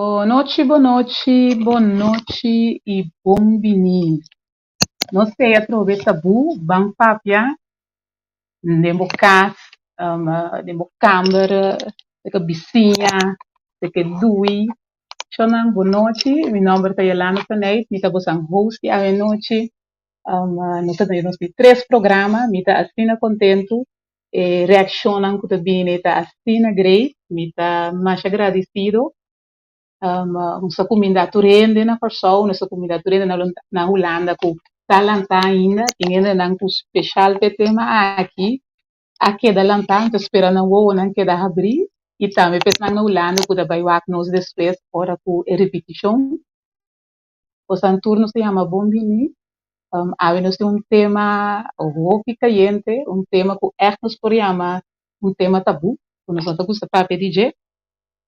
Boa noite e bom-vindo. Não sei a través tabu, bang papia, nemo cas, nemo câmara, de que vizinha, de que dui. Shonan, boa noite. Meu nome é Yolanda Paneit, me tá você host a noite. Nós temos três programas, me tá assim contento. Reaccionam que também me tá assim great, me tá mais agradecido. Sa comunidade turende na persona, sa comunidade turende na Holanda, com talanta ainda, tinha nang ku special pe tema aqui da lanta, tô esperando o nang que da abrir, e também pensando na Holanda, que da vai wak nos depois, ora ku repetição, o santurno se chama Bombini, aí nós temos tema, roupa caliente, tema que echt nos por chama, tema tabu, que nós não estamos para pedir.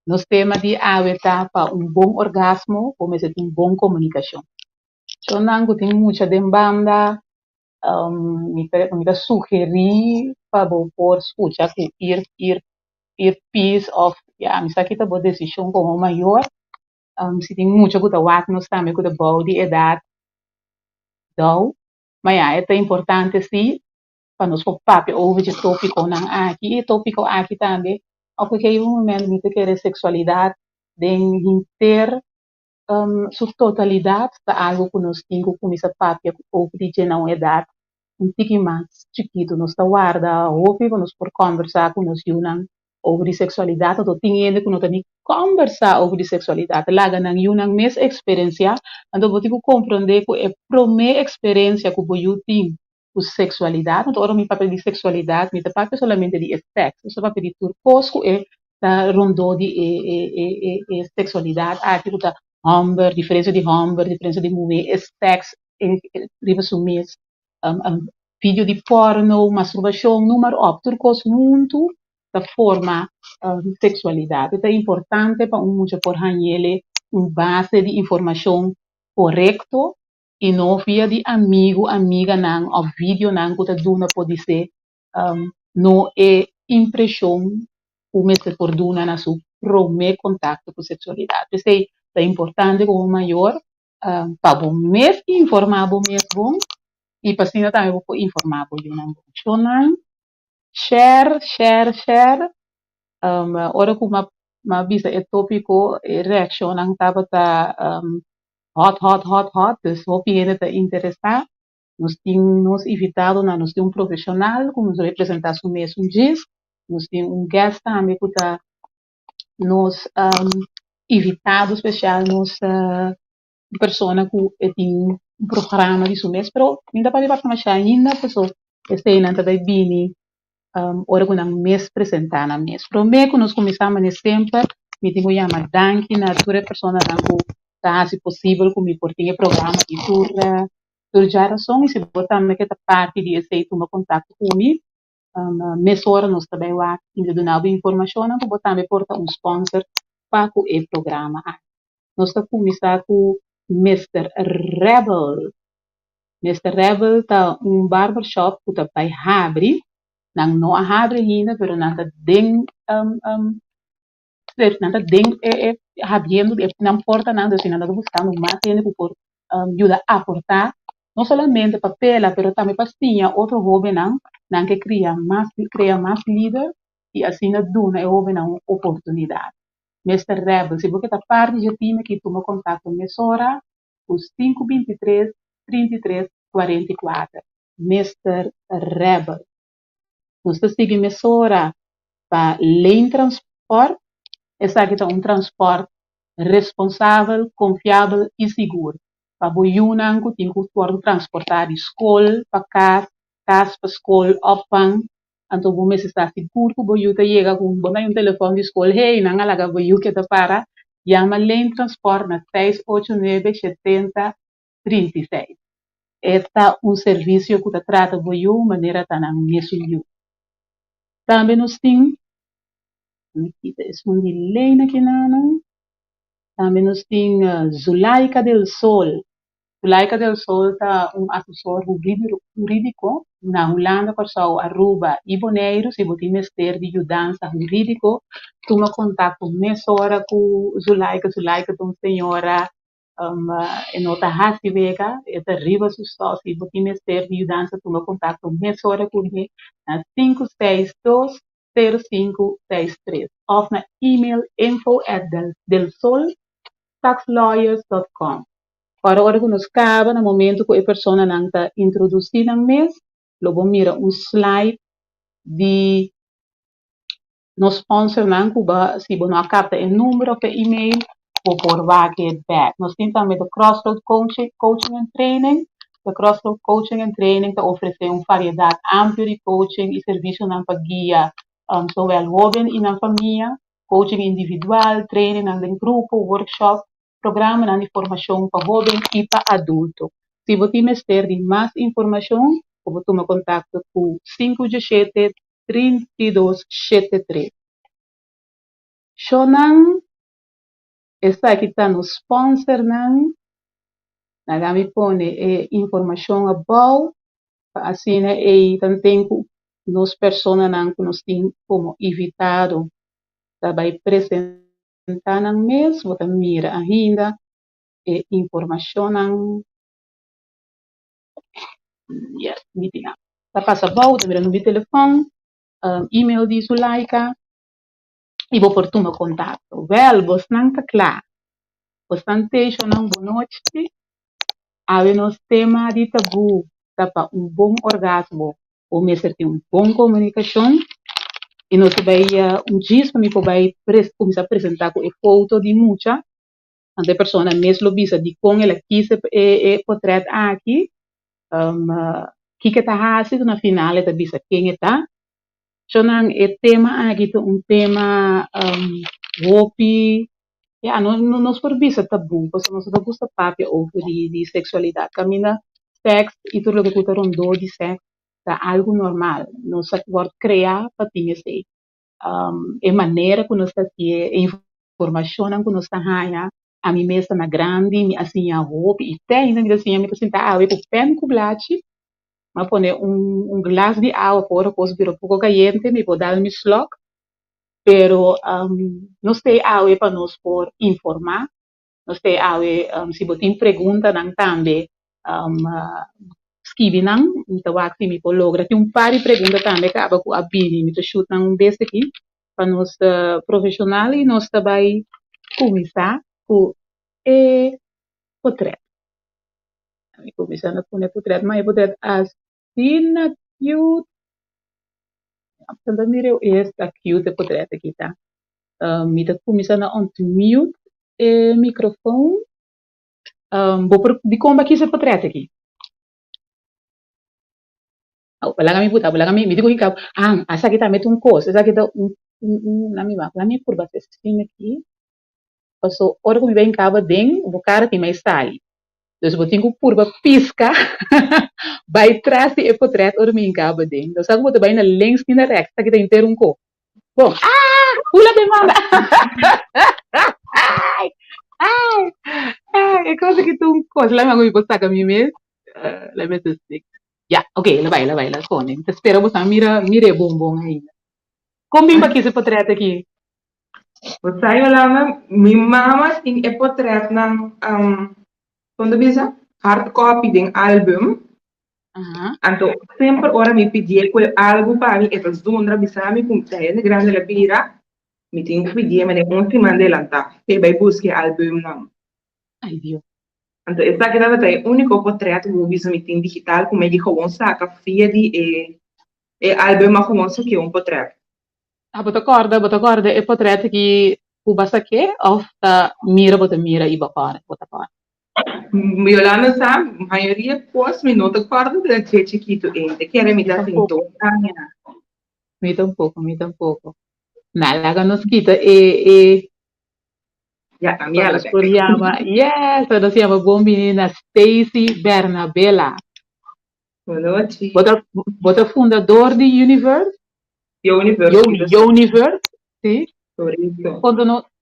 Nos tema de aweta para bom orgasmo, como se tem bom comunicação. So nango tem muita demanda, me da sugerir para por escutar que ir piece of, me sa kita bo decisão como maior, se tem muita coisa wat nos também coisa boa de idade, do, mas é importante sim, para nós for papo over de tópico nang aqui, e tópico aqui também, porque em um momento me querer sexualidade, den inter sua totalidade está algo que nós temos com essa papia ou de não idade um tique mais chiquito nós está guarda ou que nós por conversar com nós junam sobre sexualidade ou tem ainda que nós também conversar sobre sexualidade lá ganham junam mesma experiência então vou ter que compreender que é a primeira experiência que eu tenho com sexualidade então ora me papel de sexualidade me papel solamente de sexo só papel de turcos que é da rondou de sexualidade aquilo tá diferença de mulher, sexo, riba sumis, vídeo de porno, masturbação, número op, turcos muito da forma sexualidade. É importante para mundo por ele base de informação correto e não via de amigo, amiga não, ou vídeo não que duna pode ser não é impressão como se por duna na sua primeiro contato com sexualidade. É importante como maior para o mês informar o mês bom e para cima também vou informar o não bom. Share. Ora que uma visa é tópico e reação não estava hot. Então, se alguém está interessado, nós temos invitado, nós temos profissional que nos representa o mesmo dias, nós temos guest também que está nos invitado especial, nos persona que tem programa de mês, pero ainda para levar para ainda pessoa esta ainda da bini ora que não mês apresentar na mês. Pero me que nós começamos sempre, me tenho chamar danke na tua persona dango tá se possível como por ter programa de tur geração e se botar me que tá parte de esse tomar contato comigo mês hora nós também lá ainda donava informação não botar me porta sponsor para o programa. Nós está começar com Mr. Rebel. Mr. Rebel está barbershop que está vai abrir. Não abre ainda, pero nada den nada den abrindo, não importa nada, assim, nada buscando mais gente por ajuda a aportar, não somente papel, pero também pastinha, outro hobby não que cria mais líder e assim não duna é hobby não oportunidade. Mr. Rebel, se você está parte de time que toma contato nessa os 523 33 44. Mr. Rebel. Você segue nessa para Lane Transport. Essa aqui é transporte responsável, confiável e seguro. Para o Yunango, tem que transportar de escola para casa para escola, opang. Então, você está seguro que você chega com um telefone de escola, hey, não é lá que você está para, chama Lane Transport na 689 70 36. Este é serviço que trata de você de maneira que não é também nós temos, esse é de Lane aqui, também nós temos Zulaika del Sol. Zuleika del Sol tá assessor jurídico na Holanda, passou Aruba e Bonaire, se você mestre de mudança jurídico, toma contato nessa hora com Zuleika, Zuleika é uma senhora em outra raça vega, é terrível sustão, se você mestre de mudança, toma contato nessa hora com ele, na 562-0563, ou na e-mail info@delsol.taxlawyers.com. Para a hora que nos acaba, no momento que a pessoa não está introduzida no mês, logo mira um slide de nos sponsor não cuba, se você não capta o número de e-mail, ou por vaga back. Nós temos também o Crossroad Coaching and Training. O Crossroad Coaching and Training está oferecendo uma variedade ampla de coaching e serviço na guia, zowel jovem e na família, coaching individual, training em grupo, workshop, programa de formação para jovem e para adulto. Se você quer ter mais informação, pode tomar contato com 517-3273. Shonan está aqui está no sponsor não, nagami pone informação about, assim e também nos pessoas não que nos tem como evitado, vai apresentar não mesmo, você mira ainda informação não, yes, meeting. Tá passa about, mira no meu telefone, e-mail de Zuleika, e vou por tomar contato. Well, você não está claro. Bastante não boa noite. Havemos tema de tabu, para bom orgasmo, ou mesmo ter bom comunicação. E nós vai dia para mim vai começar a apresentar com a foto de muita, a pessoa mesmo visa de com ela quis portrait aqui, que está fazendo na final ela visa quem está. Então, o tema aqui é tema golpe. Ja, nos forbisa tabu, porque nós não gosta papia over de sexualidade. Camina sexo e tudo o que tu rondou de sexo é algo normal. Nós agora criar para ti esse é maneira que nós está aqui, informação que nós está ganhando, a mim mesma na grande, assim a roupa e tem ainda assim a mim que está a com pen com blate, mas pone glass de água por depois vir um pouco caliente, me pode dar um slok. Pero não sei algo para nós por informar, não sei algo se você tem pergunta não também escreve não, então aqui me coloca tem par de perguntas também que acaba com a Bini, me chuta um desse aqui para nós profissional e nós também começar com o portrait. Começando com o portrait, mas o portrait assim na cute, também mire esta cute portrait aqui tá. Me está começando a unmute o microfone. Vou de como aqui se portrait aqui. Wala kami puta, wala kami, miti ko ikaw, asa kita met coisa, asa kita nami curva se sistema aqui, passou, ora que me vem cava den, o cara tem mais sali. Então, eu tenho curva pisca, vai trás e portrait, ora me cava den. Então, sabe que vai na lens e na rex, tá kita inteiro co. Bom, pula demanda. É coisa que tu coisa, lá me vou sacar mim mesmo, lá me stick. Ya, ok, la vai, la cone. Spero você mire bom ainda. Como bem aqui se portrait aqui? Você olha, minha mama tem um portrait na quando bisa hard copy de álbum. Então sempre ora me pedia que o álbum para mim é para zona bisa me puntaia de grande la bira. Me tem que pedir mas não se manda lanta. E vai buscar álbum não. Ai Dio. Então essa que dava é o único portrait que bisa me tem digital como é de gewoon saca fia de álbum a gewoon que um portrait. Bota corda, e portrait aqui o basta que of mira e bota corda. Yolanda sabe, a maioria pós me nota corda da gente chiquito ainda, que era me dar sintonia. Me tampouco. Nalaga nos quita e Ya, a minha nos chama, yes, nos chama bom menina Stacy Bernabella. Boa noite. Bota fundador de Universe. Universe, sim. Por isso.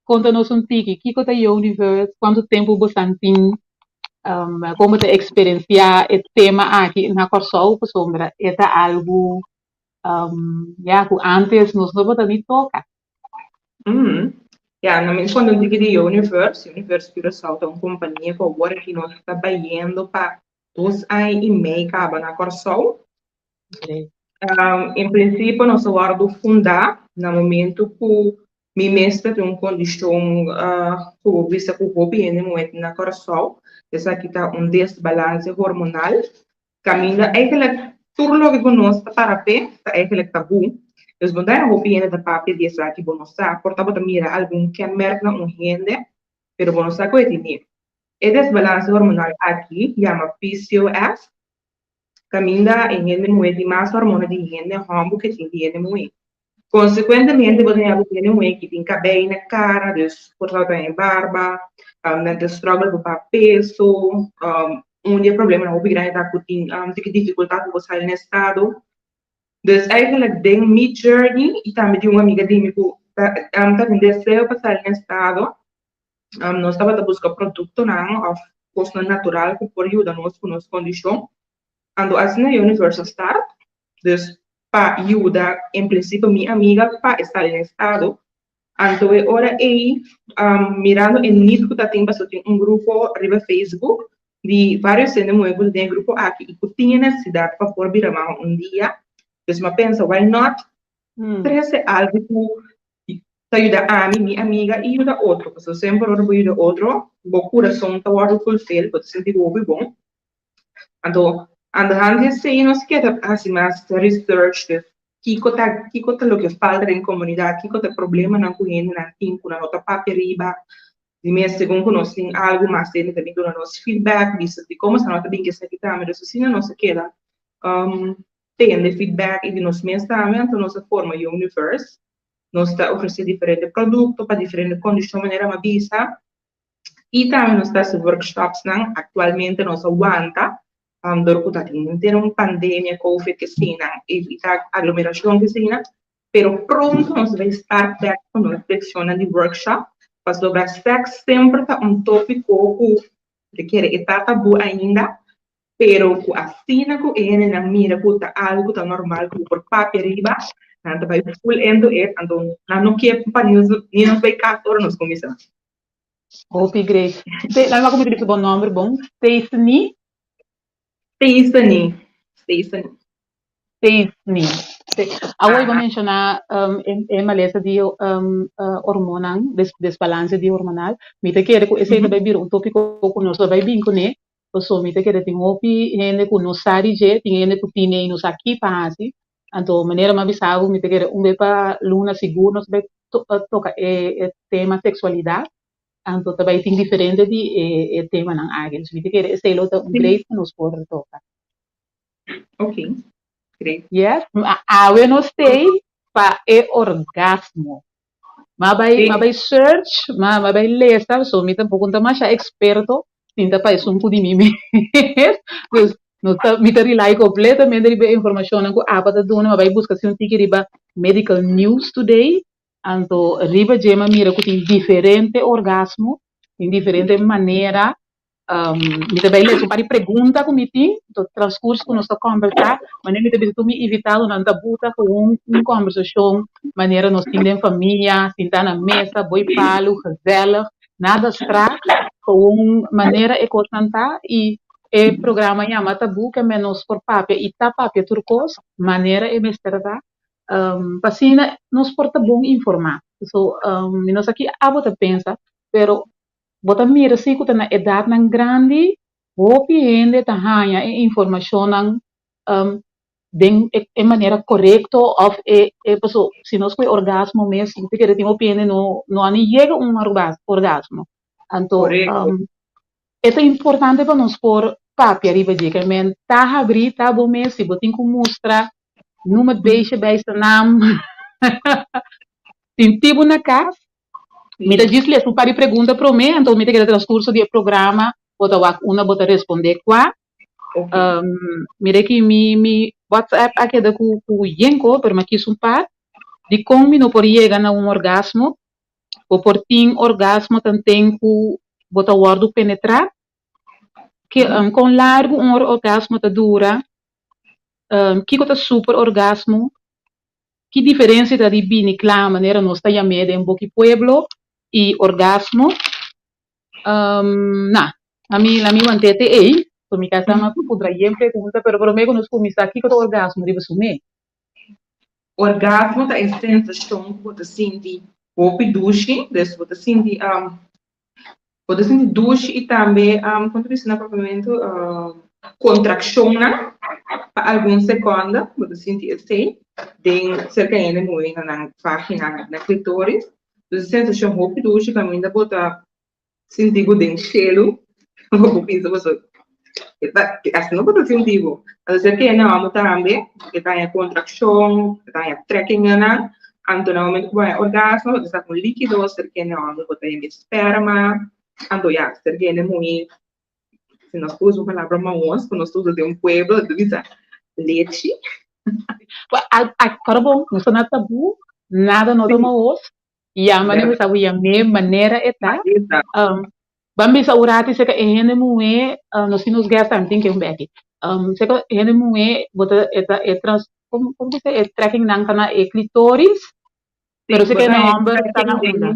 Conta-nos um tique, que é Universe, quanto tempo você tem como te experienciar el tema aqui na Corsol, sombra, é algo que antes nós não podíamos tocar. Ja, na minha quando eu digo de Universe Curaçao é uma companhia que agora que nós está trabalhando para 2 anos e meio acaba na Corsol. Em princípio, nós vamos fundar no momento que minha mestra tem uma condição que vista que o governo muito na Corsol, essa aqui está desbalance hormonal, caminha eigenlijk tudo que nós para pé, eigenlijk tabu. Dus we daar hoop je dat papi die sa ki bonosa, porta bota mira algum que merda um rende, pero bonosa ko etini. E desbalance hormonal aqui, chama PCOS, caminha em ele muito mais hormona de rende, rombo que tem de muito. Consequentemente, você tem algum que tem cabelo na cara, dus porta tem barba, na struggle para peso, dia problema na grande da tem dificuldade para sair no estado. Dus eigenlijk denk mijn journey, ik heb met een amiga die me tá desejo para sair no estado, nós estava a buscar produto não, of coisa natural que por ajuda nós com nossa condição, ando assim na Universal Start, dus para ajuda em princípio minha amiga para estar no estado, ando agora aí mirando em nível que tem bastante grupo arriba Facebook de vários centros de grupo aqui e que tinha necessidade para por vir dia. Dus me pensa, why not? Trazer algo que ajuda a mim, minha amiga, e ajuda outro. Porque sempre eu ajudo outro, o coração está agora fulfill, porque sentir bom. Então, antes de nós queremos fazer mais research, que tá o que falta em comunidade, que tá problema na corrente, na team, na nota papel riba, de mês segundo nós tem algo mais ele também do nosso feedback, de como essa nota bem que se aqui mas assim não se queda. Tem de feedback e de nos mensamento, nossa forma e Universe, nós está oferecendo diferentes produtos para diferentes condições, maneira uma visa, e também nós está workshops, não? Atualmente nós aguanta, durante uma pandemia, Covid, que sim, evitar aglomeração, que sim, pero pronto nós vamos estar back com uma reflexão de workshop, para sobre sexo sempre está tópico que requer estar tabu ainda, pero assim que ele na mira puta algo tão normal como por papel riba, nada vai full endo então não quer companhias nem nos vai casar nos começamos. Hope great. Lá vai comigo bom nome bom. Stephanie. Agora vou mencionar em maleza de hormonal, desbalance de hormonal. Me te quero que esse vai vir tópico que nós vai vir com ele. So, mi te kere ting opi hende ku no sari je ting hende ku tine ino saki pasi anto maneira ma bisabu mi te kere pa luna seguro nos vai toca tema sexualidade anto também ting diferente de tema nang agel so mi te kere esse lota great nos por toca. Okay, great. Yes, we no stay pa orgasmo. Ma vai search, ma vai lesa, so mi tampoco mais experto tinta para isso de mim mesmo. Não está me rely completamente de informação que a parte do ano vai buscar se um tique riba medical news today, então riba jema mira que tem diferente orgasmo, tem diferente maneira, me também lê sobre pergunta que me tem, do transcurso que nós estamos conversar, maneira me também tu me evitar não tabuta com conversação, maneira nós temos família, sentar na mesa, boi palo, gazela, nada extra, com maneira é constante e o programa chama tabu que menos por papel e tá papel turcos maneira é mestrada pasina nos porta bom informar so nós aqui a bota pensa pero bota mira se que na idade nan grande hopi ende ta hanya e informação nan den é maneira correta of pessoa se nós com orgasmo mesmo que tem opinião no ani chega orgasmo então é importante para nós pôr papel arriba de que men tá abrir tá bom mesmo se botin com mostra numa beixa nam tem tipo na casa me diz lhe um par de pergunta para mim então me tem que transcurso do programa bota responder qua mire que mi WhatsApp aqui da cu yenko per ma quis un par de como não por chegar na orgasmo ou por ter orgasmo também com bota o penetrar que com largo orgasmo tá dura, que tá super orgasmo, que diferença tá de bini clama maneira nós tá chamando em boki pueblo e orgasmo, a mim mantete aí, por mi casa ma potrà sempre pergunta, pero por me conosco mi sa que tá orgasmo de sume. Orgasmo da sensação que você sente roupa duche, você sente duche e também quando você na propriamente contração para alguns segundos, você sente assim, tem cerca de movimento na vagina, na clitóris, a sensação roupa duche também ainda bota sentir o dente cheiro, o piso você assim não pode sentir, mas é que não também que tem a contração, que tem a trekking na então no momento que vai orgasmo, você está com líquido, cerca não pode ter esperma, então já cerca é muito se nós usamos a palavra maos, quando nós usamos de um pueblo, divisa leite. Agora bom, não sou nada tabu, nada não toma os, e a maneira sabe a minha maneira é tá. Bambi sa urati se ka ehene mue no sinus gas something que um beki. Se ka ehene mue bota é trans como dice é tracking nang kana e clitoris, pero se ka na hombre tá na onda.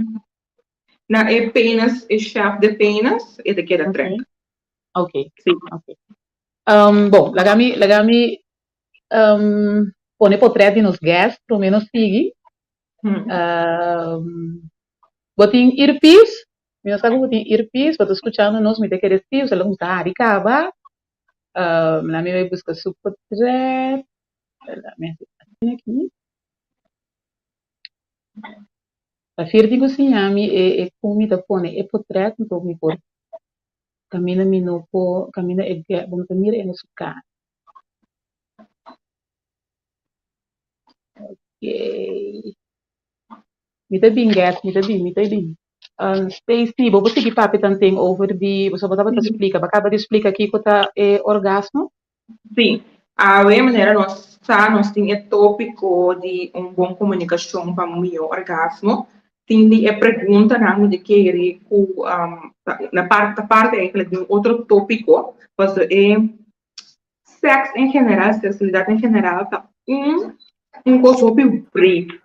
Na é penas, é shaft de penas, é de que era track. Ok. Bom, lagami pone potretti nos gas, pelo menos sigui. Botin earpiece, minha sabe botin earpiece, boto escutando nos me querer se ela não tá aricaba. Na minha vai buscar supotret, aqui. A firti cozinhami e comida pone e potret, então me por camina minopo, camina e vamos camina e no sucar. Ok. Mita binget, mita bin. Stacy, você que papi tem over de, você botava te explica, acaba de explicar aqui que tá orgasmo? Sim, a maneira nós temos tópico de boa comunicação para melhor orgasmo. Tem a pergunta não de que na parte é de outro tópico, mas é sexo em geral, sexualidade em geral, tá coisa bem brief.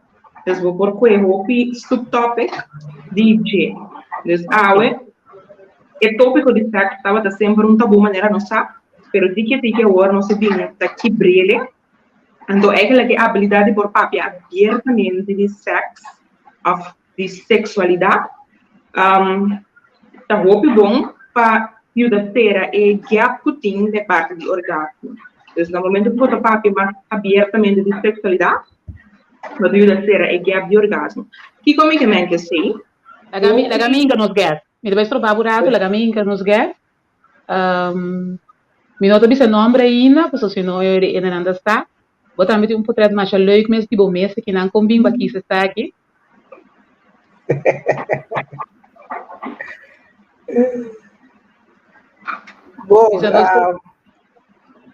Dus we porquê hopi subtopic DJ. Dus é tópico de sexo estava sempre tabu maneira não sabe, pero de que agora não se vinha daqui brilha. Então é aquela que a habilidade por papi abertamente de sexo, de sexualidade, tá hopi bom para ajudar a gap que tem de parte de orgasmo. Dus no momento que o papi mais abertamente de sexualidade wat u dat zeggen, ik heb die orgasmo. Que comicamente sim. Lagaminga nos get. Mi deve trovar buraco, lagaminga nos get. Mi nota bisa nombre ainda, porque se não eu ainda não está. Botar me um portrait mais leuk, mas tipo mês que não combina aqui se está aqui. Bom,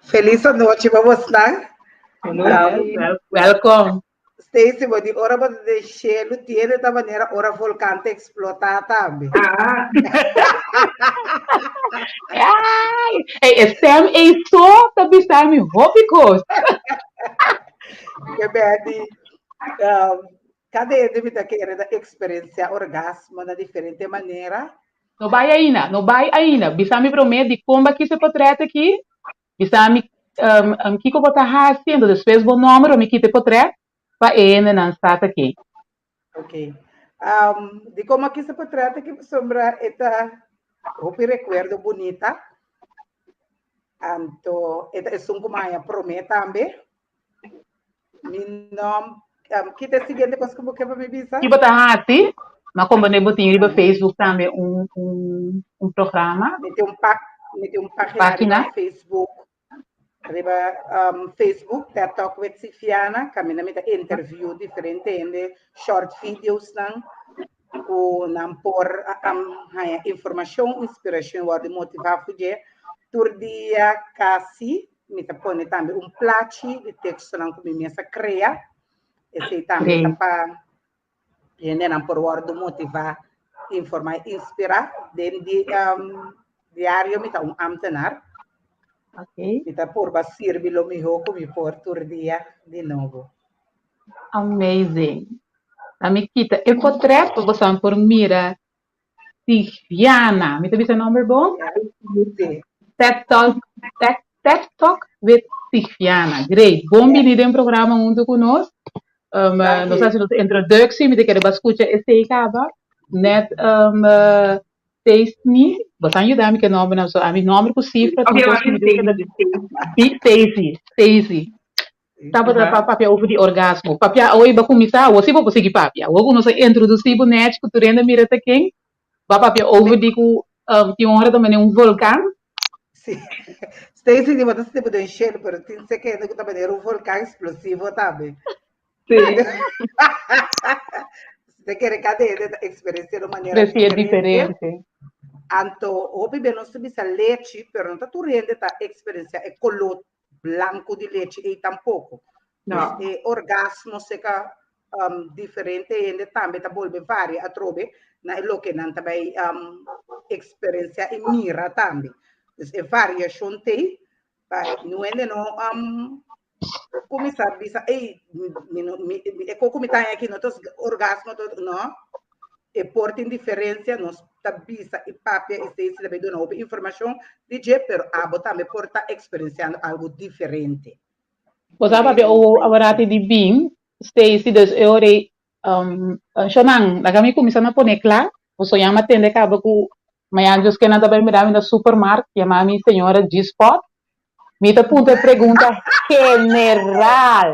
feliz noite para você. Welcome. Stacy, mas de hora para deixar o tiene da maneira hora volcante explotar também. Sam é só também está me hobby Que bem, cada indivíduo que era experiência orgasmo de diferente maneira. Não vai ainda. Bisa me promete de como aqui se portrait aqui. Bisa me que eu vou estar fazendo, depois vou número me quite portrait. Para ele não está aqui. Ok. De como aqui se portrait aqui sombra esta roupa recuerdo bonita. Então, esta é um como a promete também. Meu nome, que é a seguinte coisa que eu quero me dizer. Que botar assim, mas como eu botei no Facebook também um programa. Me tem página no Facebook. Facebook, TED Talk with Sifiana, kami namin interview diferente ende short videos nang o nang por informação, inspiração ou de motivar fuje tur dia kasi mita pone também placi de texto nang kumi mesa crea esse também tapa ende nang por word motivar informar inspirar den di diário me tá ambtenaar. Ok. Me tá por servir lo melhor como por todo dia de novo. Amazing. Amikita, eu vou trepa você por mira Tiziana. Me teve seu nome bom? Sim. TED Talk with Tiziana. Great. Bom vir em programa junto conosco. Nós fazemos a introdução, me quero escutar esse acaba. Net Stacey, você ajuda me que nome não sou, a minha nome com cifra, Ok, não posso me dizer Stacey. Tava da papia over de orgasmo. Papia oi ba começar, você vai conseguir papia. Logo nós introduzir o net que tu renda mira te quem. Ba papia over de que tinha hora também um vulcão. Sim. Stacey, você se pode encher, mas tem que ser que também era um vulcão explosivo também. Sim. Você quer cada experiência de maneira diferente. Anto, hopi bem não subir leite, pero não tá tu rende tá experiência é color branco de leite e tampouco. Não. É orgasmo seca diferente ainda também tá bom bem várias a trobe na lo que não também experiência e mira também. É variação tem, não é não começar a dizer, ei, é como tá aqui no orgasmo não e porta indiferenza non stabilizza e papia e stessi da vedono informazione di je per abo também porta experienciando algo diferente. Você papia o abarate de bim, Stacey dus eure shonang, na kami começando a poner claro, você chama tende cabo com Mayanjos que não também me dá no supermercado, chama a minha senhora G-Spot. Me dá puta pergunta general.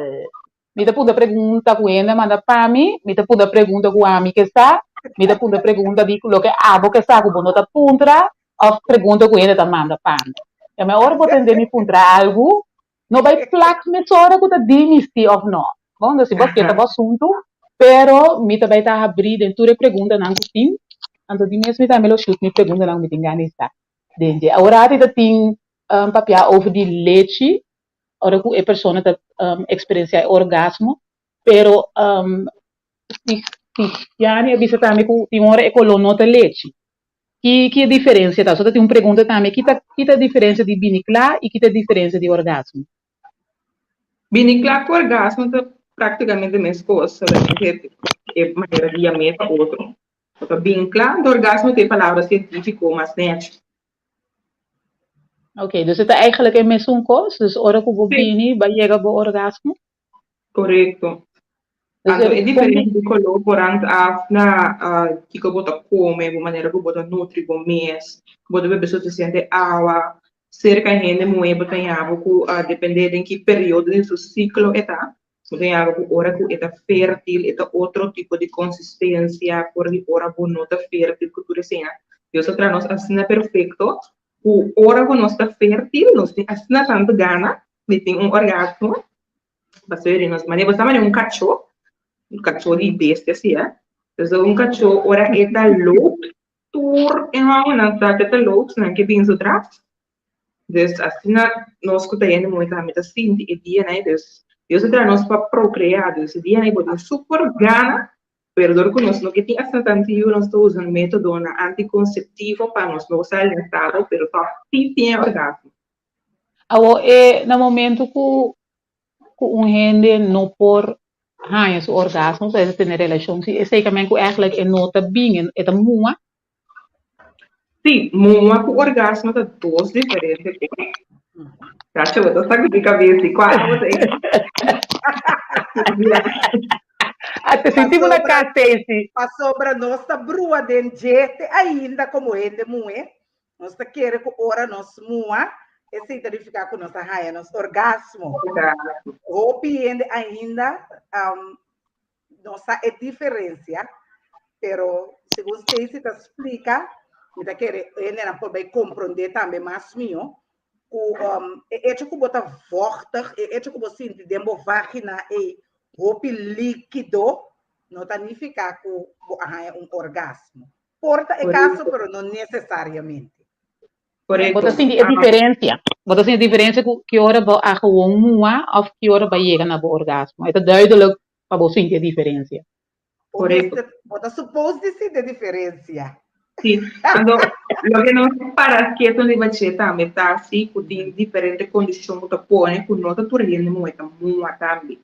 Me dá puta pergunta com ele, manda para mim. Me dá puta pergunta com a mim que está. Me dá puta pergunta de lo que abo que está com bonota puntra. Ou pergunta com ele, manda para mim. É melhor você entender me puntra algo. Não vai placar me só com a dimisti ou não. Bom, se você está assunto, pero me também está abrir dentro de pergunta não assim. Então, de mesmo também eu chuto me pergunta não me tem ganho está. Dentro. Agora ainda tem papel over de leite. Ora que a pessoa tem experiência orgasmo, pero se já nem avisa também que tem hora é colono de leite. Que diferença tá? Só tem uma pergunta também, que a diferença de biniclá e que a diferença de orgasmo? Biniclá com orgasmo é praticamente a mesma coisa, é maneira de chamar para outro. Porque biniclá do orgasmo tem palavras científicas, mas net. Ok, dus het is eigenlijk een mesonkoos, dus ora que bobini vai chegar ao orgasmo. Correto. Dus Então, é diferente de colaborante na que eu boto come, de maneira que eu boto nutri com mês, que boto beber suficiente água, cerca de gente muito tem água que depende de que período do seu ciclo está. Tem água que hora que está fértil, está outro tipo de consistência, por hora que não está fértil, que tu desenha. Eu só trago assim é perfeito. O hora que não está fértil, nós tem assim tanto gana, de ter orgasmo. Mas ver, nós manejamos também cachorro de bestia, assim, é? Então, cachorro, ora, é da louco, tur, é uma trata da louco, não que bem atrás. Então, assim, nós escutamos muito a meta assim, e dia, né? Deus está nós para procriar, esse dia, né? Pode super gana, perdão que nós não que tem essa tanto, nós estamos usando método anticonceptivo para nós não usar o estado, pero sim tem orgasmo. É no momento que gente não por ganha seu orgasmo, você tem relação, se sei que eigenlijk é nota bem, é moa. Sim, moa com orgasmo tá dois diferentes. Cacho, eu tô saindo de cabeça, qual você? Até sentimos na casa, passou para nós tá brua de gente ainda como ele moe. Nós tá querendo que ora nós moa. Esse identificar com nossa raia, nosso orgasmo. Hopi ainda nossa é diferença, pero segundo você te explica, me tá querendo ele não pode compreender também mais meu, é tipo botar vorter, é tipo você sentir dentro da vagina e hopi líquido, não significa que raia orgasmo. Porta é caso, pero não necessariamente. Você sente a diferença. Você sente a diferença que hora vai gewoon moa of que hora vai chegar na orgasmo. É duidelijk para você sentir a diferença. Correto. Você supôs de sentir a diferença. Sì, quando lo che non para che tu devi cercare a metà sì, con differenti condizioni che pone, con nota tu riende molto, molto tambi.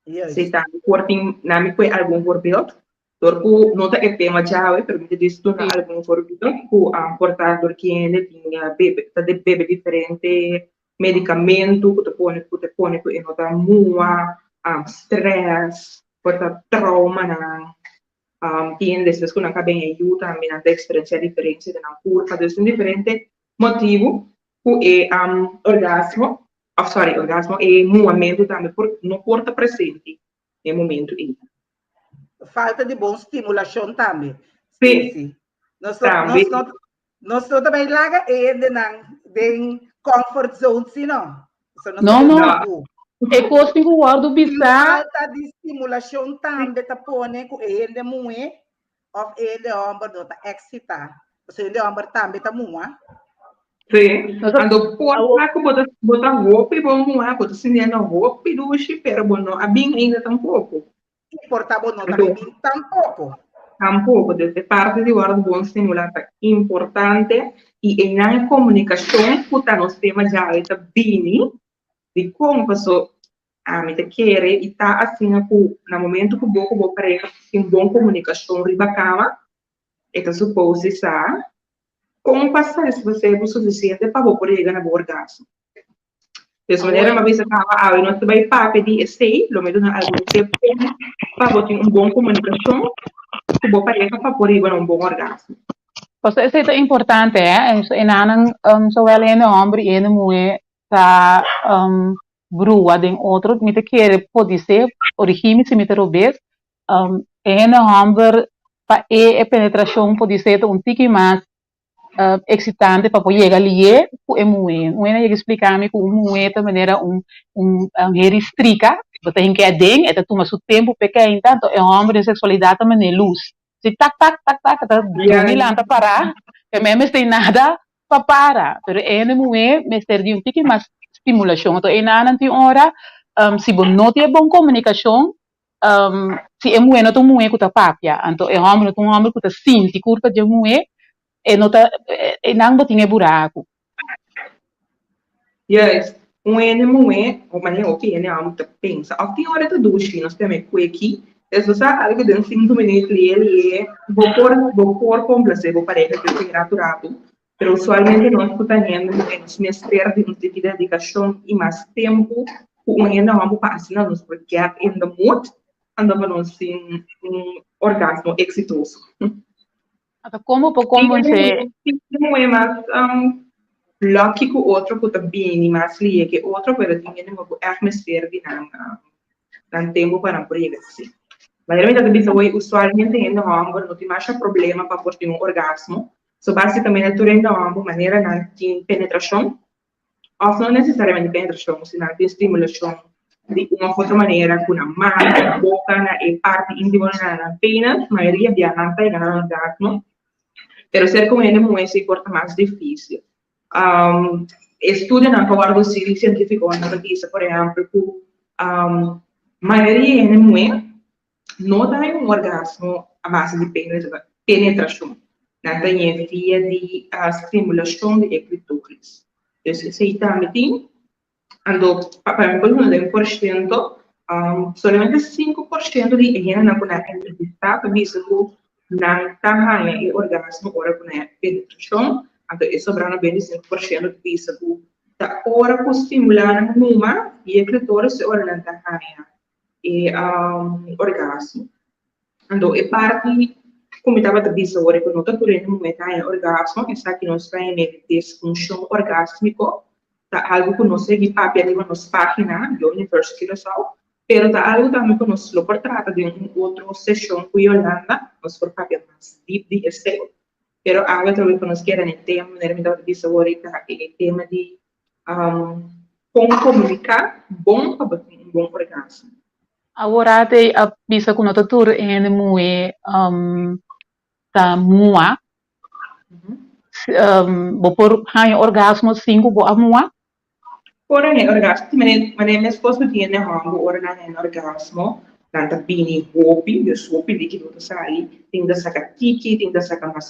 Se Juist. tanto corti nami quei album voorbeeld, door ku nota che tema già, per me di stu na Sì. album voorbeeld, ku portare door chiede tinha bebe, da de bebe differente medicamento, ku te pone ku e nota mua, stress, porta trauma na tiende se scuola che ben aiuta a minare esperienze differenti della curva, adesso un differente motivo ku e orgasmo, orgasmo e movimento também não porta presente no momento. Falta de boa estimulação também. Sim, Sim. também. Nós também laga e de comfort zone, sim, não? Não. É coisa que eu guardo bizarro. Falta de estimulação também, tá pone com ele muito, ou ele ombro não tá excitar. Você ele ombro também tá muito. Sim, quando porta bota roupa e vamos lá, bota sinendo roupa e duas pero bueno, a bem ainda tampouco. Portavo não também tampouco. Tampouco, desde parte de guarda bom estimulata importante e em na comunicação puta nos temas já está bem de como passou a me te querer e tá assim no momento que vou para em boa comunicação riba cama e tá suposto estar como passar se você é o suficiente para você chegar na orgasmo. Dessa maneira, uma vez que eu não vai para pedir sei, lo menos algum tempo para você uma boa comunicação, que você pareja para poder chegar a um bom orgasmo. Cosa è importante, e nanan zowel in hombre e in mulher tá brua den outro, me te quer pode ser origine se me te robes, in hombre pa e penetração pode ser um tique mais excitante para poder chegar ali com a mulher. Não é explicar-me que uma mulher de maneira restrica, você tem que adem, é toma seu tempo pequeno, tanto é homem de sexualidade também é luz. Se tac, tá dormindo lá para parar, que mesmo tem nada para parar. Pero é uma mulher, me serve um tique mais estimulação. Então, é na hora, se você não tem boa comunicação, se é mulher, não tem mulher que está papia. Então, é homem, não tem homem que está sente curva de mulher, e não botinha buraco. Yes, mulher, ou maneira o que é muito pensa. A tem hora de duche, nós temos aqui, é só algo de 5 minutos ele é vou por complacer, vou parecer que é raturado. Pero usualmente nós temos nos mestre de uma dedicação e mais tempo, o ainda vamos passar nos porque ainda muito andamos em orgasmo exitoso. Como você não é mais lucky que o outro que também mais lia que outro pero tinha não vou mestre de não tempo para projetar assim. Mas realmente também usualmente ainda não tem mais problema para ter um orgasmo. So, basicamente, tu rende uma maneira de penetração, ou não necessariamente penetração, se não tem estimulação de uma outra maneira, com a mão, a boca, e parte íntima na pena, a maioria de ananta e na orgasmo, mas ser com ele é importa mais difícil. Estudo na acordo científico, na diz, por exemplo, que a maioria de mulheres não tem orgasmo à base de penetração. Na via de estimulação de clitóris. Então, se também ando para mim, não é 1%, somente 5% de gente na entrevista disse que não tem orgasmo hora com a penetração, então é sobrando 25% disse que da hora que estimular numa e clitóris hora não tem orgasmo. Então, é parte como estava a dizer agora, quando está durante um momento de orgasmo, está aqui nós temos disfunção orgásmico, está algo que nós seguimos para a nossa página, do Universo Kirassau, mas está algo também que nós lo trata de uma outra sessão com Yolanda, nós por papel mais deep de este, mas algo também que nós queremos o tema, né, me estava a dizer agora, é o tema de como comunicar bom para um bom orgasmo. Agora te bisa kuno tutur en mue ta mua bopor hai orgasmo 5 bo amua Porém, orgasmo, mas minha esposa tinha rango ora na orgasmo, Nanta bini hopi, dus hopi diki do sai, ting da saka tiki, ting da saka mas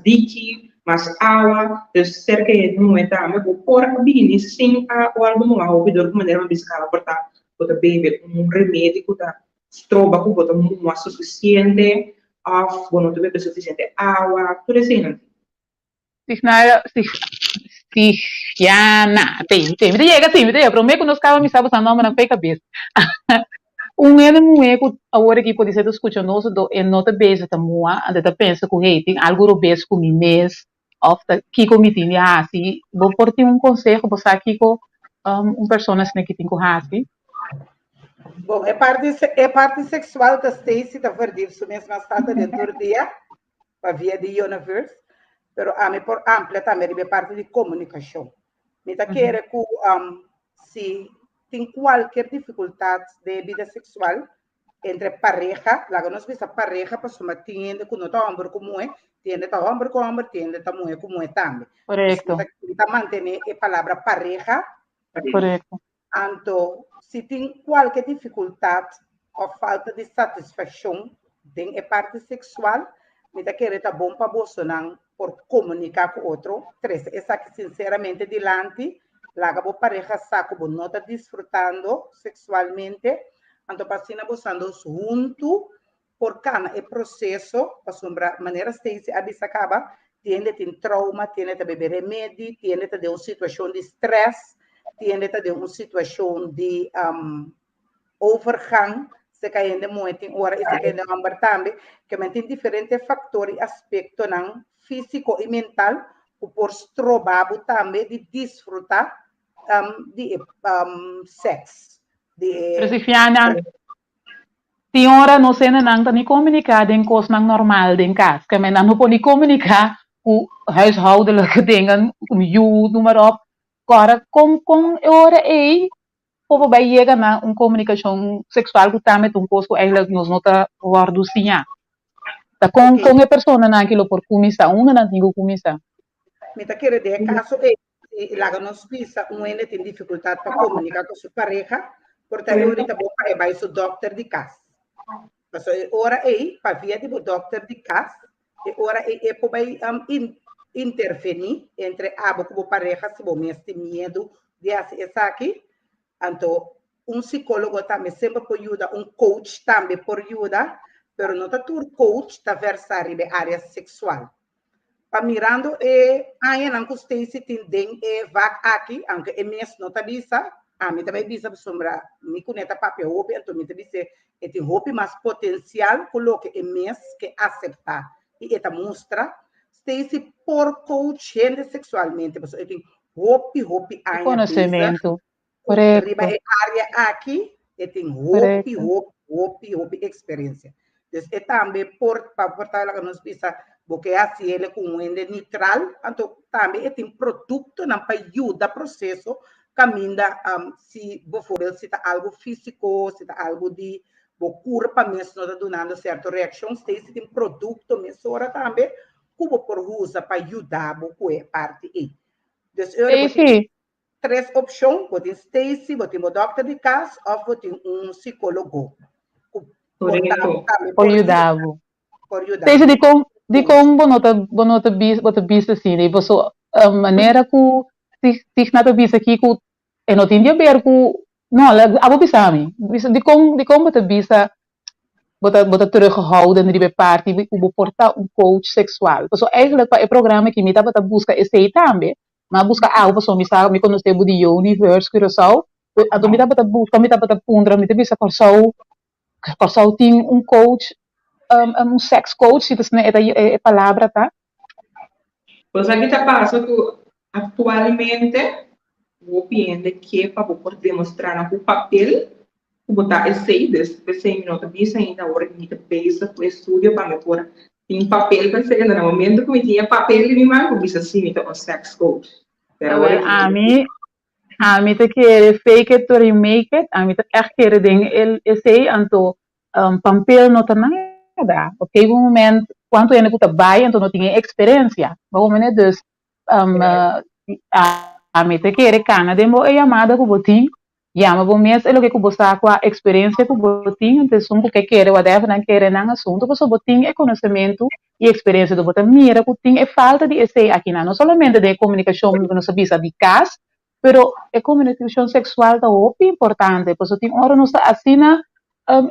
diki, mas awa, dus cerca de não é tá, mas por bini sim a o algo não hopi do maneira uma biscala porta, bota bebe remédio que tá stroba que bota uma suficiente, of não bebe suficiente awa, tudo assim. Sich, ja, tem, me llega, sim, me llega, pero me conozcava, me sabe, não, mas não fez cabeça. Ele não é que agora que pode ser escutando do é nota base da moa, anda tá pensa que tem algo base com mês, ou que comitinha assim, vou por ti conselho, você aqui com pessoas que tem com assim. Bom, parte sexual da Stacy da verdade, isso mesmo está dentro do dia, para via de universe, pero a mim por ampla também é parte de comunicação. Me tá querer que se tem qualquer dificuldade de vida sexual entre pareja, lá que nós vemos a pareja, para soma tiende que não tá homem como é, tiende tá homem com homem, tiende tá mulher como é também. Correto. Tá manter a palavra pareja. Correto. Então, se tem qualquer dificuldade ou falta de satisfação em a parte sexual, me tá querer tá bom para você não por comunicar com o outro. Três, essa que sinceramente dilante, lá que a pareja sabe que não está desfrutando sexualmente, então passina buscando junto por cada processo, para sombra maneira Stacy abisa acaba, tiende tem trauma, tiende a beber remédio, tiende a ter uma situação de estresse, tiende a ter uma situação de overgang, se caindo muito em hora e se caindo ambar também, que tem diferentes fatores, aspectos físico e mental, que por estrobar também de desfrutar de sexo. Presifiana, senhora não sei não nem comunicar em coisas normal em casa, que não pode comunicar com huishoudelijke dingen, noem maar op. Agora, com hora aí, povo vai chegar na comunicação sexual que também um coisa que eigenlijk nós não tá guardo sinha. Tá com a pessoa naquilo por começar, não tem que começar. Me tá querendo dizer caso lá que nós pisa, ele tem dificuldade para comunicar com sua pareja. Portanto, ahorita vai ser doctor de casa. Mas ora aí, para via de doctor de casa, e ora aí vai intervenir entre a como pareja, se você tem medo de fazer isso aqui. Então, psicólogo também sempre pode ajudar, coach também pode ajudar, mas não está tudo coach está versar em área sexual. Para mirando, aí não custei se tem vac aqui, aunque é mesmo não está bisa. Me também bisa para sombra, me conecta papel roupa, então me também se tem roupa mais potencial, coloque é mesmo que aceitar e esta mostra, se por coach sexualmente, mas tem roupa aí conhecimento, correto. Riba é área aqui, tem roupa experiência. Então, também para portar lá que nós bisa, porque assim ele com um neutral, então também tem produto para ajudar o processo. Caminha, se se está algo físico, se está algo de corpo mesmo, não está dando certa reação, se tem produto mesmo, também, como por usa para ajudar a parte aí. Então, eu tenho três opções, vou ter Stacy, vou ter um doctor de casa, ou vou ter psicólogo. Por ajudar. Stacy, de como bonota bis assim, de você a maneira que se nada bis aqui que eu não tinha ver com não, abo bisami, de como bota bisa bota teruggehouden in die parte de portar coach sexual. Dus eigenlijk para o programa que me dá para buscar esse também, mas busca algo para me sabe, me conhecer o de universe que eu sou, então me dá para buscar, me dá para pondra, me dá bisa por tem coach sex coach, se isso é palavra, tá? Pois aqui está passando que atualmente vou pedir que para poder demonstrar no papel, botar esse minutos bisa ainda hora que me pensa o estúdio para me pôr em papel para ser no momento que me tinha papel e me mando bisa assim então um sex coach. A mim te quer fake it to remake it, a mim te echt quer ding esse anto papel não tá nada. Ok, um momento quando ele puta vai então não tinha experiência. Vamos né dus a mim te quer cana demo é chamada que botin mas bom mês é o que você com a experiência que você tem, então o que quer, whatever, não quer, não assunto, você tem é conhecimento e experiência do você mira, que tem é falta de esse aqui, não somente de comunicação, que não sabia de casa, pero a comunicação sexual é muito importante, porque tem hora não está assim,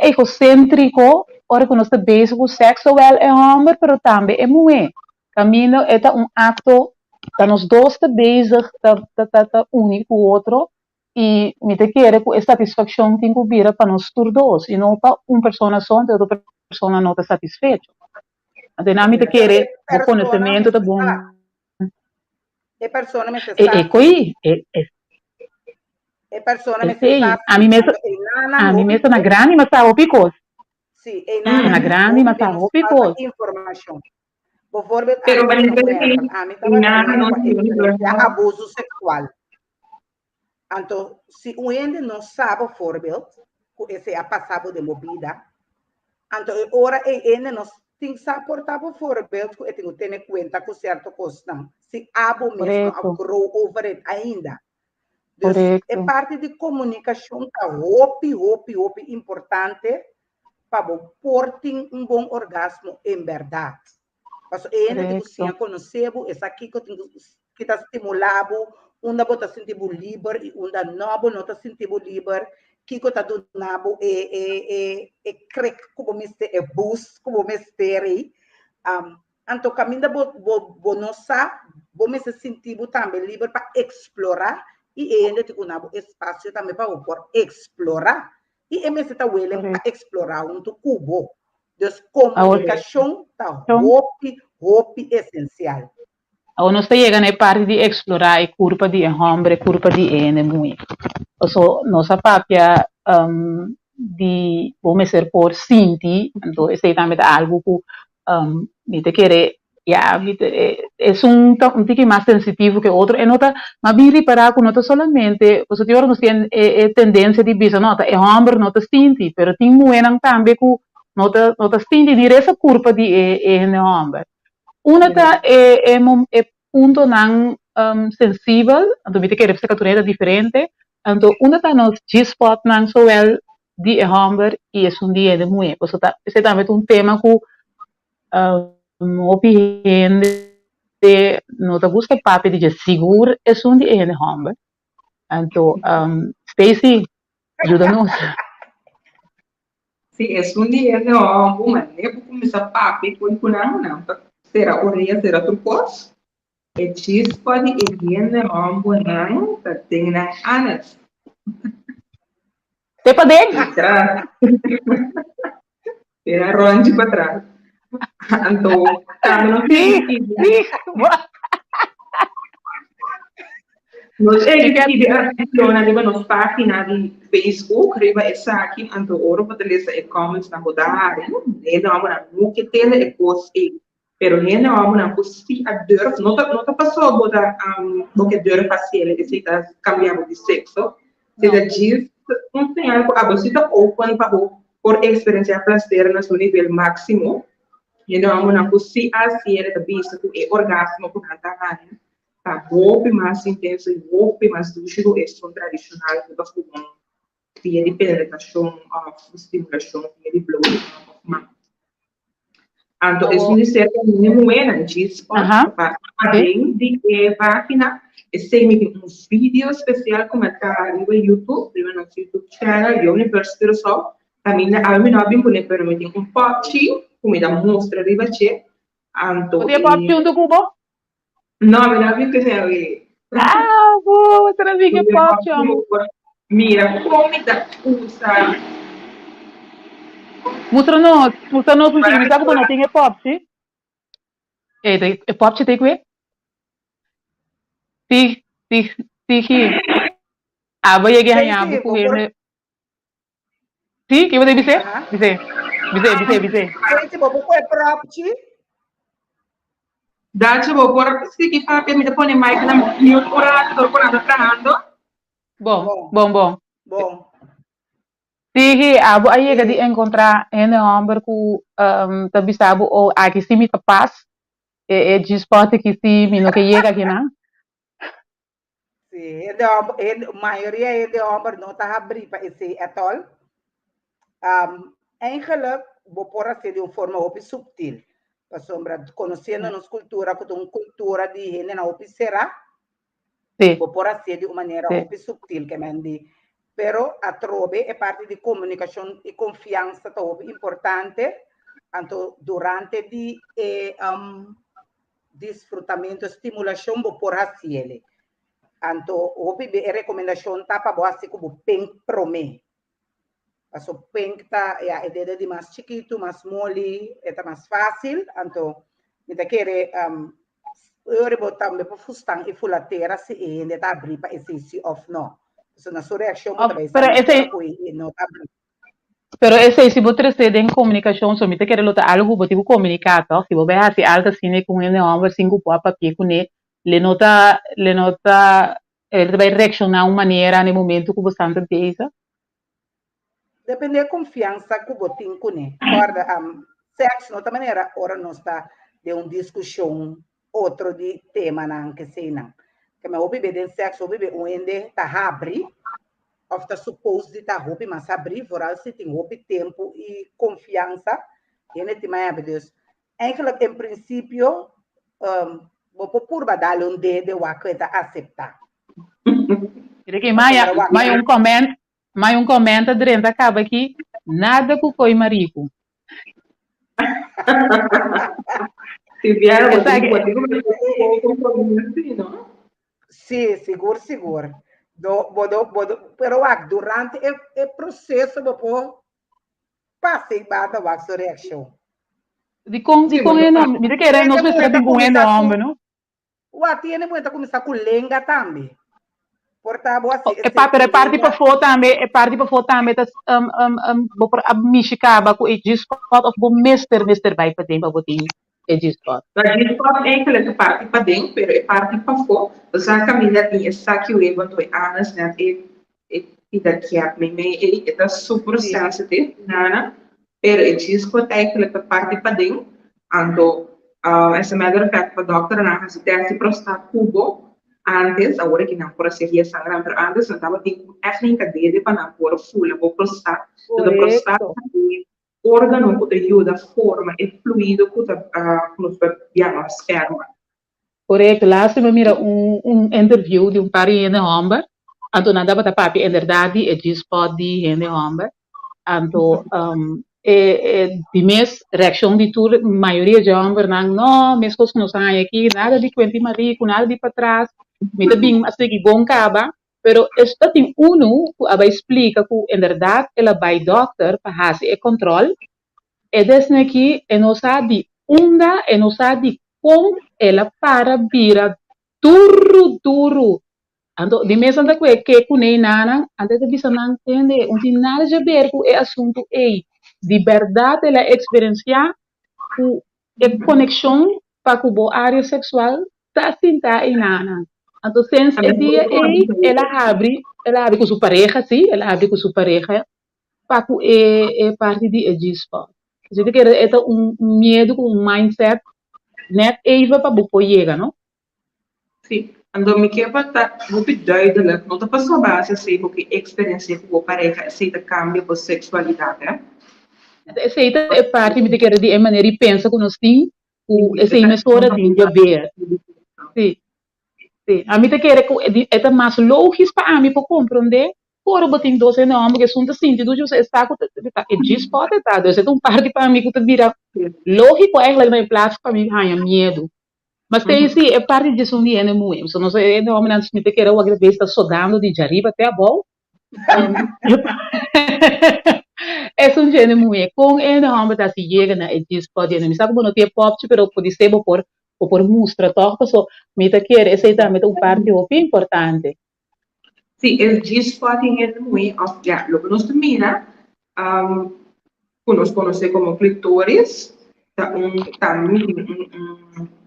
egocêntrico, hora que não está bem com o sexo, é homem, pero também é mulher. Caminho é acto, tá nos dois tá bezig, tá único o outro, e me te quer com satisfação que vira para nós todos, e não para uma pessoa só, e outra pessoa não está satisfeita. Então, a me te quer o conhecimento tá bom. E persona me se E qui, e persona me sei, se a mim mesmo na grande, mas tá o picos. Sim, e na grande, mas tá o picos. Informação. Bijvoorbeeld, Pero a mim nada no estava abuso sexual. Então, se o ende não sabe, bijvoorbeeld, esse é passado de movida, então, agora ele não tem que se portar, bijvoorbeeld, e tem que ter conta com certo custo. Se abo mesmo, a grow over it ainda. Dus é parte de comunicação tá hopi importante para portar bom orgasmo em verdade. Mas ainda tem que conhecer, essa aqui que está estimulado, onde você está sentindo livre e onde não está sentindo livre, que está donando crack como é boost, como mistério. Então, caminho você não sabe, você se sentir também livre para explorar e ainda tem um espaço também para explorar. E você está willing para explorar um cubo. Dus comunicação está hopi essencial. Ou não chega na parte de explorar a culpa de homem, a culpa de mulher. Ou nossa papia de vamos ser por sinti, então esse é também algo que me te querer é um tique mais sensitivo que outro e nota mas bem reparar que nota solamente você tem não tem tendência de bisa nota é homem nota sinti, pero tem mulher também que nota sinti dire essa culpa de homem una é punto não sensível então me te querer essa catureta diferente então una tá nos G-spot não so well de homem e é dia de mulher você tá esse também um tema que opinião não te busca papo de seguro é dia de homem então Stacy ajuda-nos Sim, é dia de homem mas nem vou começar papo e com não será orelha será tu pos e chis pode e dia de homem não tá tem na anas te pode era ronde para trás então tá não sim nós adicionamos nos página de Facebook, riba essa aqui, então ora para ler e comments na rodar, né? Não há não que tem é post aí, pero né não há não se a dor, não tá passou botar porque dor facial, esse tá cambiando de sexo, se da diz não tem algo a você tá open para por experiência prazer no seu nível máximo, e não há não se assim é da vista que é orgasmo por cantar tá golpe mais intenso e golpe mais duro é som tradicional que nós fazemos via de penetração estimulação via de blow então isso me serve muito bem disso para além de vacina esse me um vídeo especial como está no YouTube no nosso YouTube channel eu universitário só também a mim não bem bonito pero me tem pote como da mostra de bache então você pode do cubo não, me la vi que se ve. Você não viu que pop, amor? Mira, como da usa. Mostra-nos, porque me sabe quando tem pop, sim? É pop, você tem que ver? Sim. Vai chegar ganhar buku ele. Sim, que você dizer? Dizer. Esse buku é próprio. Daci vou por se que papi me pone mais na mute por trabajando. Bom. Sim, aí é de encontrar em homem que também sabe ou aqui se me capaz é de esporte que se me não que chega aqui não. Sim, a maioria de homens não está abrindo para esse atol. Eigenlijk, vou pôr assim de uma forma muito subtil. Para sombra, conhecendo nossa cultura, que é uma cultura de gente na será, vou pôr assim de uma maneira muito subtil, que me diz. Pero a trove é parte de comunicação e confiança, tá importante. Então, durante o desfrutamento, estimulação, vou pôr assim ele. Então, a recomendação tá para você como pen prome. Então, pen tá a ideia de mais chiquito, mais mole, é mais fácil. Então, me tá querer eu rebotar me para fustan e fulateira se ainda tá abrir para esse off não. So, na sua reação, também não tá abrir. Pero esse se você trazer em comunicação, se você quer lutar algo, você vai comunicar, tá? Se você assim algo assim com ele, não vai cinco papel com ele, ele nota, ele vai reaccionar de uma maneira no momento que você está tendo. Depende da confiança que você tem com ele. Guarda, sexo, de outra maneira, ora não está de uma discussão, outro de tema, não, que sei não. Que me ouve bem sexo, ouve bem, onde está abre, ou está suposto de estar ouve, mas abrir, foral, se tem ouve tempo e confiança, e ele tem mais Deus. Em princípio, vou por dar um dedo a coisa aceitar. Mas um comenta dentro acaba aqui, nada que foi marico. Se vier, não? Sim, seguro. Pero durante o processo, vou passar a sua reação. De com ele não, me quer não se com ele homem, não? O tiene muita começar com lenga também. Portanto, assim, é parte para foto também, das Michicaba com o G-Spot of o Mister vai para dentro, para botar o G-Spot. O G-Spot é aquela parte para dentro, mas é parte para fora. Já caminha tem essa que eu levo dois anos, né? E daqui a mim é super sensitive, né? Pero o G-Spot é aquela parte para dentro. Então, essa matter of fact, para doctor, na se teste prostar cubo. Antes, agora que não por ser sangrando, pero antes não estava tipo técnica dele para não pôr fula, vou prostar, tudo prostar, órgão que ajuda a forma e fluido que nos bebemos esperma. Correto, lá se me mira interview de par de homem, então nada para papi, em verdade, é G-Spot de homem, então de mês reação de tudo, maioria de homens não, mesmo coisas que não saem aqui, nada de quente marico, nada de para trás, me também assim que bom caba, pero está tem que aba explica que em verdade ela vai doctor para fazer o controle, e desde aqui não sabe onda, não sabe como ela para vira duro. Então, de mesmo que com nem nada, antes de você não entender, não tem nada a ver com o assunto de verdade ela experienciar a conexão para com a área sexual está sentada em nada. Então, sense dia ela abre com sua pareja, sim, ela abre com sua pareja para com a parte de G-Spot. Você tem que ter medo, um mindset, net even para você chegar, não? Sim. Então, me quer botar muito duidelijk, não está só base assim, porque experiência com a pareja, aceita cambio por sexualidade, né? Aceita é parte de maneira de pensa que nós temos, essa emissora tem de ver. Sim. A mim te quer que é mais lógico para mim para compreender. Por botar doce não, porque são de sentido de você está com o G-Spot, tá? Então, parte para mim que te vira lógico, é que na place para mim, ai, medo. Mas tem sim, é parte disso um dia, né, muito. Se não sei, não, mas me te quer o que está sodando de jariba até a bola. É um gênero muito. Com ele, não, mas assim, chega na G-Spot, não me sabe como não tem pop, pero pode ser por mostra, toca, so, me te quer, essa é também uma parte muito importante. Sim, o G-Spot é muito, já, lo que nós mira, nós conhecemos como clitóris, também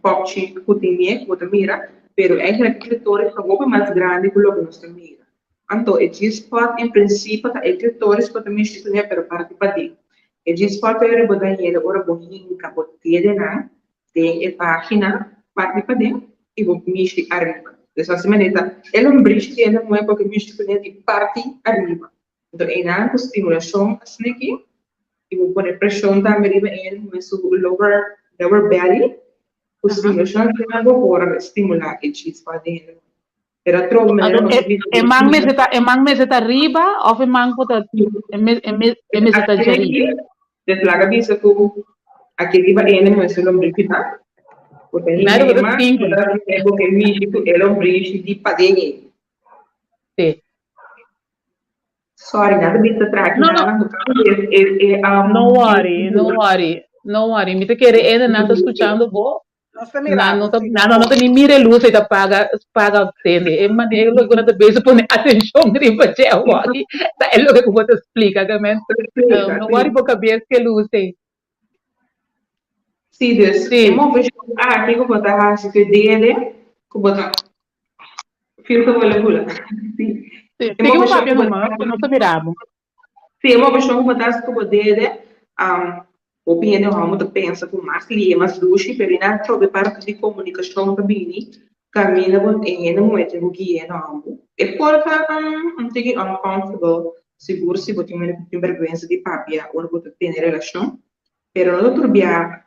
pop que você mira, pero é que clitóris é um pouco mais grande que o que nós mira. Então, o G-Spot, em princípio, é o clitóris que também se conhece para parte para dentro. O G-Spot é o que você agora bohinho, capoteira, tem a página, parte para dentro, e vou mexer arriba. Dessa semaneta, é lombriz que ainda não é porque músculo de parte arriba. Então, ainda com estimulação assim aqui, e vou pôr pressão também arriba em lower belly, com estimulação que não vou pôr estimular que cheese para dentro. Era trovo maneira Allora, e mang meseta riba of e mang pota e meseta jari? Laga bisa ko aquele riba ene mo esse lombriz que tá. Porque a Nada gente with the thinking. é porque místico é lombriz de padinha. Sì. Sorry, nada bisa track No, nada. no worry, no worry. No worry, mi te quiere ene nata escuchando bo. Nós Não miramos, tá nem mira luz e tá paga tende. E mas eu lo quando beijo põe atenção riba che worry. Tá é lo que eu vou te explicar, gamen. No worry porque cabeça que luz tem. Sim, Deus. Sì. Uma vez aqui que eu vou dar acho que dele, que eu vou dar fio que eu vou levar. Sim. Sì, siamo proprio non sappiamo. Sim, uma vez que eu vou dar que eu vou dele, opinião não muito pensa com mais linha, mais luxo, pero não trobe parte de comunicação também, caminha com ele, não é tipo guia não. E porta tenho uncomfortable, seguro se você tem vergonha de papia ou não pode ter relação, pero não turbia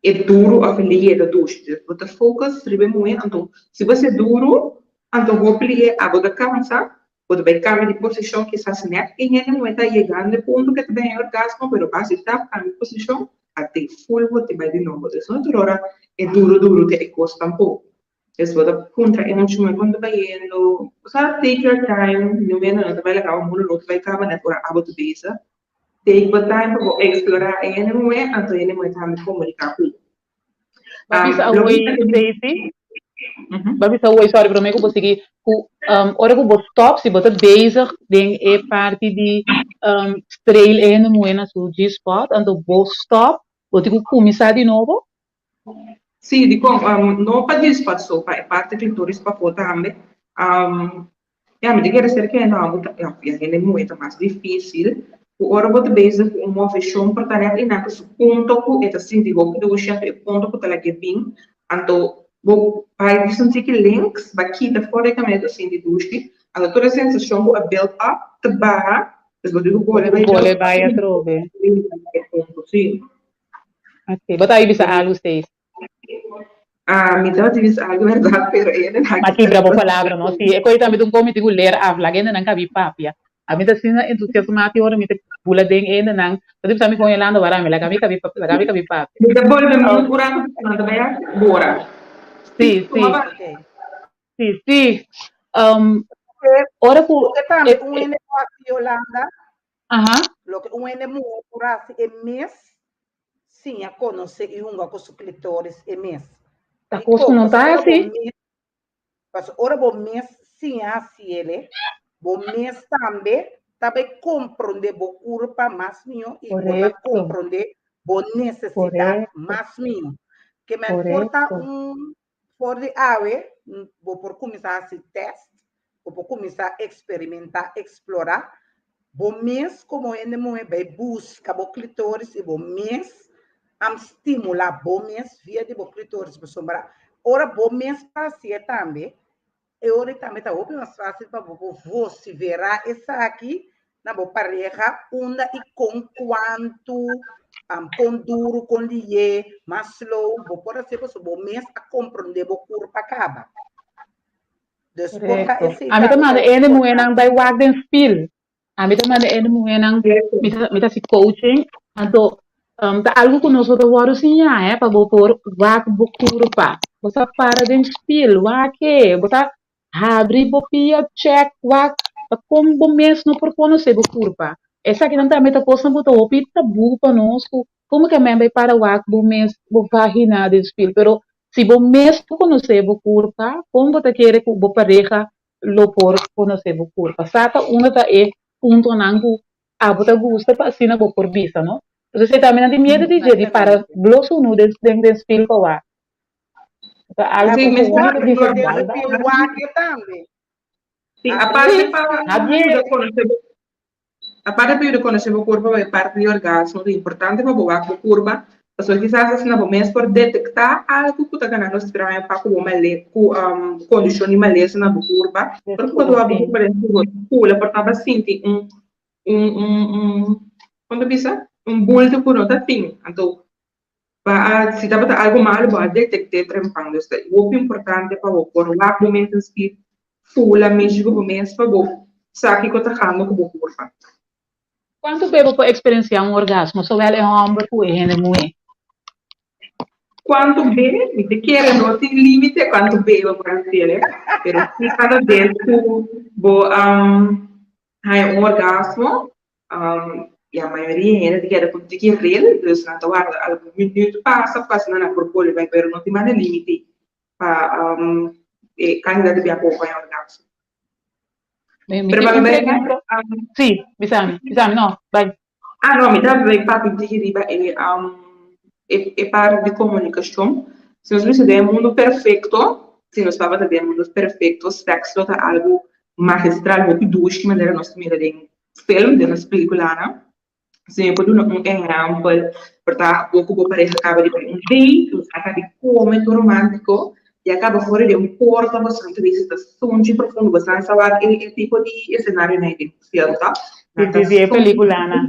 é duro a filier da duste. Você focus ribe muito, então se você é duro, então vou plier a boda cansa, você vai cambiar de posição que está snap e ele não está chegando no ponto que tem orgasmo, pero basta estar cambiar de posição até full você vai de novo. Então outra hora é duro que custa um pouco. Então você contra emoção quando vai indo, você take your time, não é nada, vai legal, o mundo não vai acabar na hora a boda besa. Take your time para explorar ele não é, então ele não está me comunicar com Babisa away Stacy. Babisa away sorry pero me ko sige ku ora ko stop si bota bezig ding e parte di trail e no moena su G-spot ando bo stop boti ku começar de novo. Sì, dico, non per il spazio, è parte clitoris pa pota ambe. Ja, mi dica essere che no, è molto mais difícil. O ora vou bezig com uma versão para tarefa e nada su ponto que é assim digo que do chefe é ponto que tá que bem. Então, vou vai sentir que links vai aqui da fora que me assim de duste. A toda a sensação vou build up te barra, mas vou digo Vole vai a trove. Sì. Ok, bota aí bisa algo Stacy. Mi dá diz algo verdade, pero ele não. Mas que bravo palavra, não? Sim, é coisa também do como digo ler a flag ainda não cabe papia. A mim tá sendo entusiasmado agora, me tá pula dentro ainda não. Mas também com ele anda para mim, lá cabe papia. Me dá bolo muito curado, não tá bem? Bora. Sim. Sim. Ora porque também um ene Yolanda. Lo que um ene muito curado é mês. Sim, a conhecer e um com o clitóris é mês. Tá costo não tá assim? Mas ora bom mês sim assim ele. Bom mês também compreender o corpo mais meu e compreender a necessidade mais meu. Que me importa for de ave, vou por começar a se teste, vou começar a experimentar, explorar. Bom mês como ele vai buscar o clitóris e bom mês am estimular bom mês via de o clitóris para sombrar. Ora bom mês para si também. E ora também está mais fácil para você verá essa aqui na boa pareja onda e com quanto com duro, com lié, mais slow, por exemplo, se o mês a compreender o corpo acaba. A mim também é muito não vai work den spiel. A mim também é muito não me tá se coaching, então tá algo que nós outros vamos ensinar, para por work o corpo. Você para den spiel, work, você abre bopia check work, como bom mês não propõe se o corpo. Essa aqui não tá meta posta botar o pita bu conosco. Como que vai para o ac bom mês, bom vagina de spiel, pero se bom mês não conhecer o corpo, como você quer que o pareja lo por conhecer o corpo. Sata uma tá é ponto nangu a bota gusta para assim na por vista, não? Você também não tem medo de dizer para blosso no de spiel com a. Algo que muito também. Sim, a parte para conhecer o corpo é parte do orgasmo, é importante para boar o corpo, Então, quizás assim, não mês por detectar algo que está ganhando estranho para como malé, condição de maleza na curva, porque quando a curva parece pula, porque estava sentindo quando pensa, bulto por outra fim. Então, se estava algo mal, vai detectar trempando. Isso é muito importante para o por lá momentos que fula mesmo momentos para o sabe que está ganhando com a curva. Quanto tempo para experienciar um orgasmo? Só ela é homem ou é mulher? Quanto bem, me quer não tem limite quanto bem eu posso ter, mas se cada vez tu vou ter orgasmo, e a maioria ainda quer porque que real, então na tua algum minuto passa na propósito vai ver não tem mais limite para candidato de acompanhar orgasmo. Provavelmente, sim, bisami, não, vai. Não, me dá bem para pedir riba é parte de comunicação. Se nós vemos o mundo perfeito, se nós falamos de mundos perfeitos, sexo é algo magistral, muito doce, de maneira nós também em filme, de nas películas, né? Se eu pode dar um exemplo, porque o que parece acaba de um date, acaba de comer romântico, e acaba fora de porta bastante visitação de profundo, bastante saber é tipo de cenário né, de filme, tá? De película, né?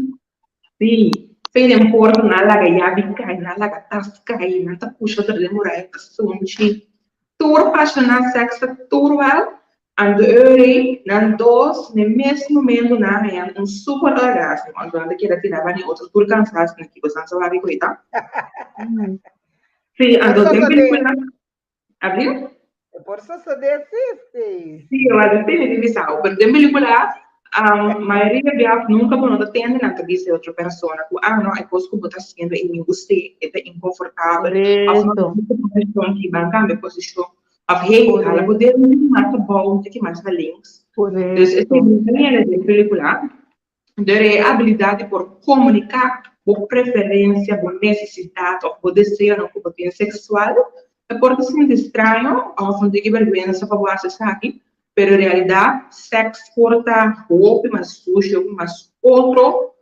Sim, fede um porto na laga yabi kai na laga tas kai na ta puxa ta lemura é sunchi tur paixonar sexo turval and early nan dos no mesmo momento na é super orgasmo quando anda que daqui dava nem outro tur cansado na que você não sabe coisa sim ando sempre com abrir por isso se desiste sim eu acho que tem divisão por exemplo a maioria de nunca vão atender na entrevista de outra pessoa. Não, é coisa que você está sendo e me gostei, é inconfortável. As nossas posições que vão cambiar posição. A rede, ela pode mais bom, tem que mais links. Então, essa é a maneira de película. Ter a habilidade por comunicar por preferência, por necessidade, ou por desejo, não por bem sexual. É por se sentir estranho, ou não ter vergonha, se for acessar aqui. Pero en realidad, sexo porta roupa, mas sujo, mas outro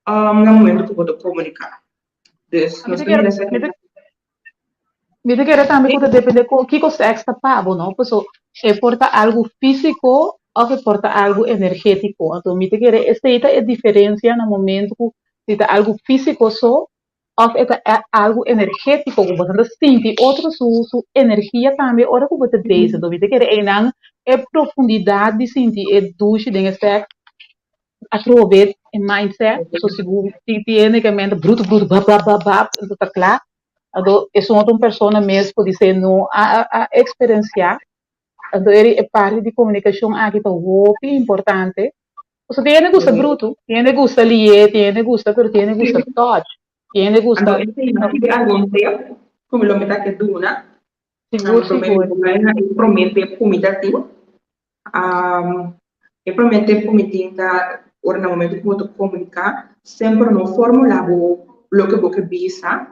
no momento que vou comunicar. Então, nós temos essa Me que também pode depender do que o sexo está pago, não? Porque é porta algo físico ou é porta algo energético. Então, me que esta é a diferença no momento que está algo físico só ou é algo energético que você sente outra sua energia também ora que você deixa. Então, me que é profundidade de sentir é duche de sexo através do mindset. So, se você tem que mente bruto, blá, então tá claro. Então, é uma pessoa mesmo pode ser não a experienciar. Então, é parte de comunicação aqui tão importante. Você tem que gostar bruto, tem que gostar lié, tem que gostar, pero tem que gostar touch, tem que gostar. Algum tempo, como eu me dá que duna, seguro. Eu prometo comida assim. Eu prometo comida ora no momento que vou comunicar, sempre no formular o que você visa.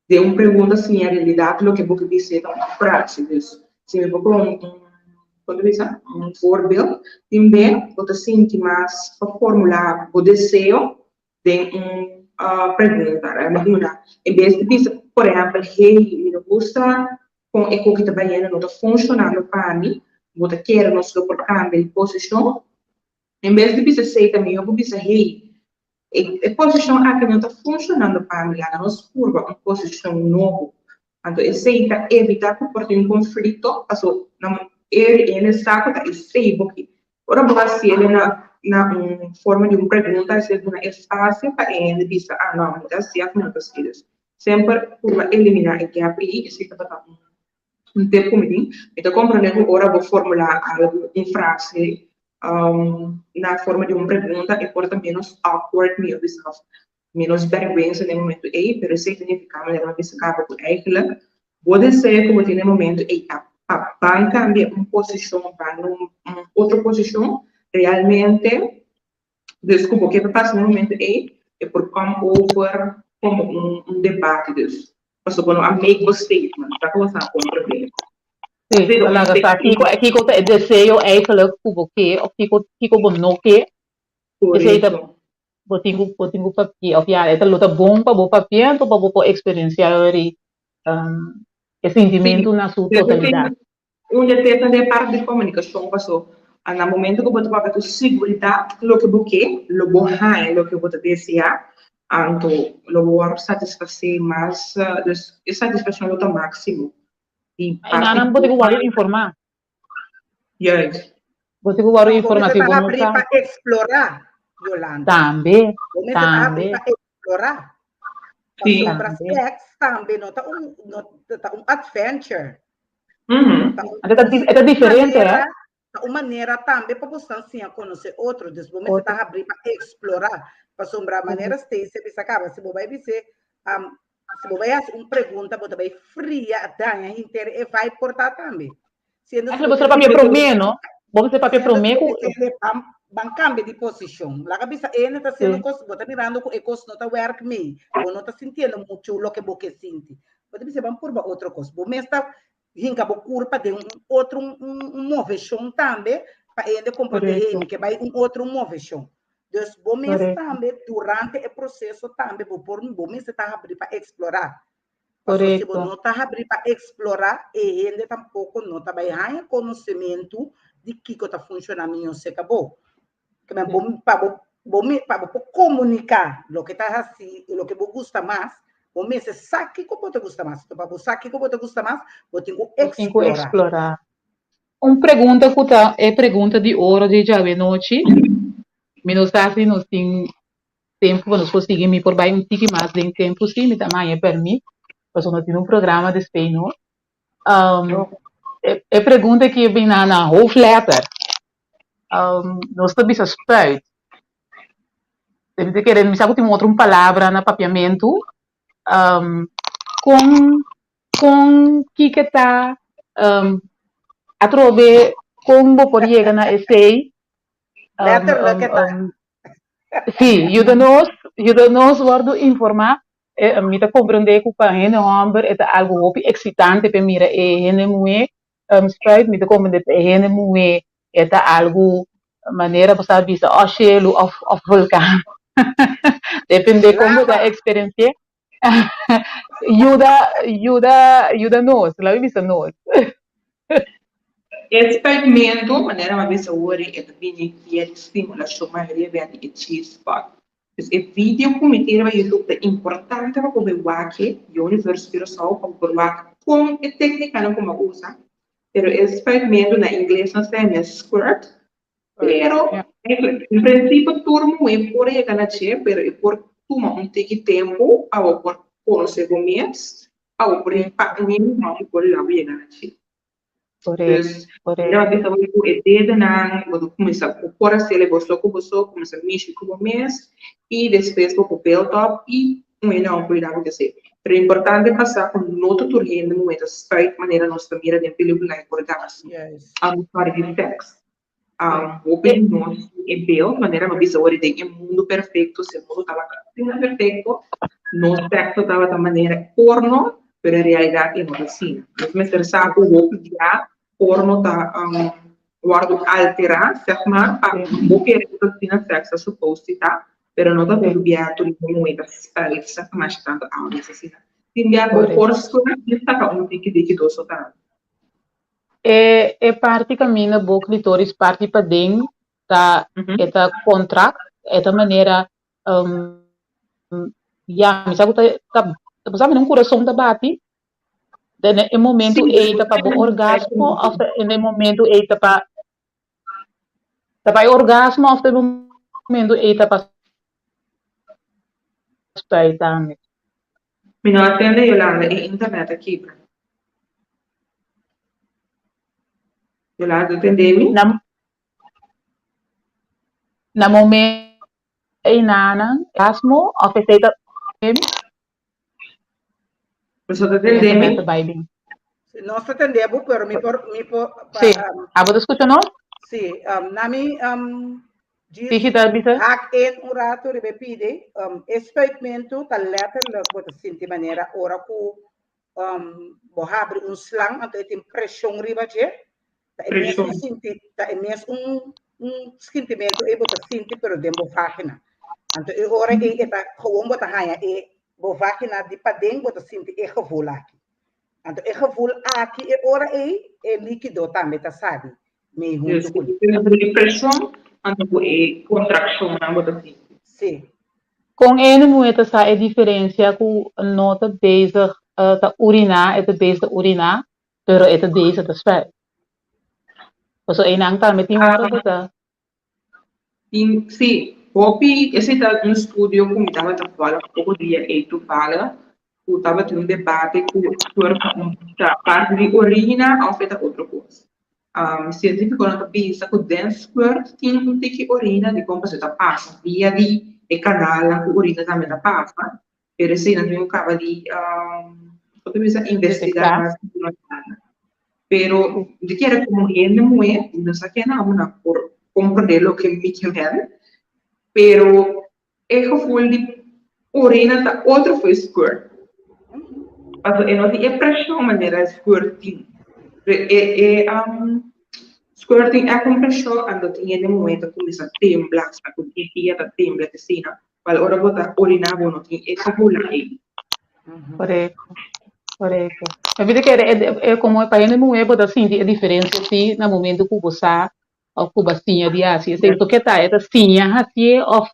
De uma pergunta assim, a realidade, o que você disse é prático. Se me propõe um formulário, também você sente mais para formular o desejo de uma pergunta. Em vez de dizer, por exemplo, hey, me gusta com o que está bem, não está funcionando para mim, você quer não se colocar em posição, em vez de dizer também, eu vou dizer, hey, a posição aqui não está funcionando para mim, ela não se curva, uma posição nova. Então, aceita evitar que porte um conflito, passou, ele sabe que ele sei porque, ora, se ele na forma de uma pergunta, se ele é fácil para ele dizer, não, então, se é como das filhas. Sempre por eliminar o gap e se está um tempo comigo, então, compreendendo, agora vou formular algo em frase, na forma de uma pergunta e porta menos awkward, menos vergonha no momento. Ei, pero isso significa que ela vai ficar com ela. Pode ser como tem no momento, ei, vai cambiar uma posição para outra posição, realmente, desculpa, o que passa no momento é por come over como debate disso. Passou por um amigo statement, está começando com um problema. Sim, aqui que o desejo é aquilo que o que não quer. botinho papel, of ja, esta luta bom para o papel, para o experienciar o sentimento na sua totalidade. Onde tem de parte de comunicação passou. No momento que você vai ter segurança, lo que você lo bom é lo que você deseja, então lo bom satisfazer mais, a satisfação é o máximo. E não pode guardar informar. Yes. Você guarda informação para abrir para explorar, Yolanda. Também. Você está abrir para explorar. Sim. Para sex também não está um adventure. É diferente, é? Uma maneira também para você assim conhecer outro, depois você está abrir para explorar, para sombrar maneiras de se você acaba, se você vai dizer, se você vai fazer uma pergunta, você vai fria, danha inteira e vai portar também. Se você papel para mim, não? Você papel para mim com cambia de posição. Lá cabeça ele está sendo coisa, você mirando com ecos não está work me, ou não está sentindo muito o que você sente. Você dizer vamos por outra coisa. Você está hinca bo curva de outro moveção também para ele compreender que vai outro moveção. Então, bom também durante o processo também por bom está abrir para explorar. Porque se você não está abrir para explorar, ele tampouco não está vai ganhar conhecimento de que está funcionando e se acabou. Que bom para comunicar o que está assim, o que você gosta mais. Você sabe que você gosta mais. Então, para você saber que você gosta mais, você tem que explorar. Uma pergunta que é pergunta de hora de já noite. Menos assim, nós temos tempo para nós conseguirmos por bem tique mais de tempo, sim, mas também é para mim. Nós temos programa de espanhol. É pergunta que vem na hoofdletter. Nós estamos a spuit. Você querendo, me sabe que tem outra palavra na papiamento. Com que está a trover como por chegar na essay. Sim, ajuda-nos a informar, me está compreender que para ele é algo muito excitante para mim, ele muito spuit, me está compreender ele muito é algo maneira para saber se é gelo ou vulcão. Depende como da experiência. Ajuda-nos, lá vista nós. Experimento, maneira uma vez eu olhei e vi que é estimulação mais relevante e chispa. Então, o vídeo que me tira vai ser importante para poder ver o universo virtual para poder com a técnica não como usa. Pero experimento na inglês não se chama squirt. Pero em princípio turmo é por aí na che, pero é por tomar tempo ao por conhecer o mês, ao por impactar não por lá bem na che. Era uma vez que eu na quando começar a pôr a ser começar a mexer com o mês e depois o papel top e não cuidar que ser. Pero é importante passar com nota turrendo no momento de maneira nossa família de película recordar a usar de text. Opiniões e belo maneira uma vez que o mundo perfeito se o mundo estava perfeito no texto estava da maneira porno pero a realidade não é assim. Mas pensar que o já porno está guardo alterar, zeg maar, o que é a sexa suposto está, pero não está tudo bem, tudo bem, está mais tanto a necessidade. Tinha o curso está com que de que doso tá. É parte caminha bo clitoris parte para dentro da esta contrato, esta maneira me sabe tá sabe num coração da bate. No momento eita para o orgasmo, no momento eita para orgasmo, no momento eita para spaitar. Me não atende Yolanda, é internet aqui. Yolanda, atende-me? Na momento inana, orgasmo, eita Você está atendendo? Não está atendendo, pero sim, você escuta-nos? Sim, nami digital bisa hak en rato de pide experimento tal letter lo bota sinti maneira ora ku bo abre slang anto tem pressão riba je ta mesmo sinti ta mesmo sentimento e bota sinti pero dembo fácil Então, ora é gewoon bota hanha e bo vagina di padeng bota sinti e gevoel aqui. Então, e gevoel aqui e ora é líquido também, tá sabe? Me junto com ele. De pressão, então é contração, não bota assim. Sim. Com ene moeda sa é diferença com nota bezig te urinar, é bezig urinar, pero é deze te spel. So enang tal met hora bota. Sim, Hopi, esse é um estudo que me estava falando pouco dia e tu fala, eu estava tendo um debate com a parte de urina ou feita outra coisa. Científico não pensa que o dance squirt tem um tipo de urina de como você passa via de canal que urina também passa, per esempio não tem um cava de precisa investigar mais pero de que era como ele não é, não sei que não por compreender o que me quer, pero é gevoel de urina da outro foi squirt. Also não tem pressão maneira squirting. Squirting é com pressão, quando tem no momento começa a temblar, quando tem a temblar de cena, para ora botar urina não tem é gevoel aí. Correto. A vida que é como é para ele não é botar assim a diferença assim no momento que você ou que você de assim, se tu que tá é assim, assim of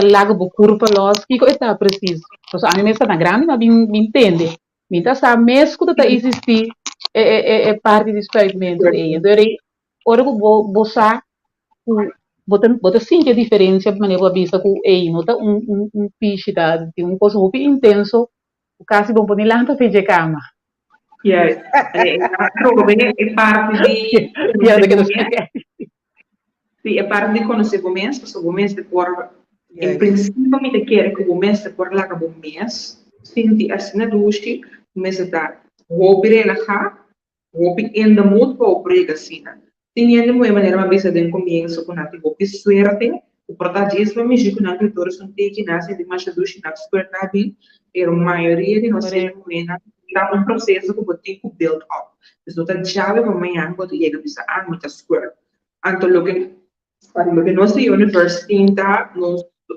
lago bo curva los que está preciso. Então a mim mesmo na grande mas me entende. Me tá sabe mesmo que tá existir é parte do experimento aí. Então ora que você bota sim a diferença de maneira vista que aí nota um peixe da de um coisa muito intenso o caso bom pôr lá não fez cama. Yes, é parte de sim, é parte de conhecimento, porque o mês de por em princípio me quer que o mês de por lá que o mês sinti assim na duche, o mês da roupa relaxar, roupa ainda muito para o prega assim. Tinha de uma maneira uma vez de começo com a tipo suerte, o protagonismo me diz que na cultura são tem que nascer de mais duche na escola bem, a maioria de nós é um processo que você tem que build up. Então, a chave para amanhã, quando chega a pensar, muita square. Então, lo que nossa universidade está,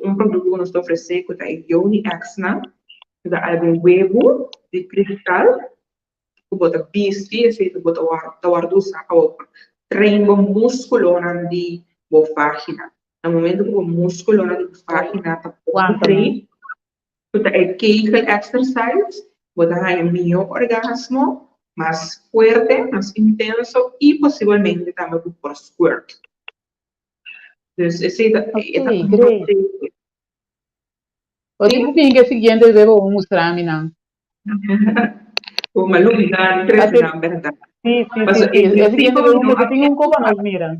um produto que nos oferece, que é Yoni Axna, que é um webo de cristal, que bota bici, esse que bota wardusa, ou treino músculo de boa página. No momento que o músculo na página está por treino, que é Kegel exercise, botar um melhor orgasmo, mais forte, mais intenso e possivelmente também por squirt. Então, esse é o processo. O tipo que seguinte eu devo mostrar a mim não. Uma luminária, cresce na verdade. Sim. Esse seguinte eu tenho como nós mira.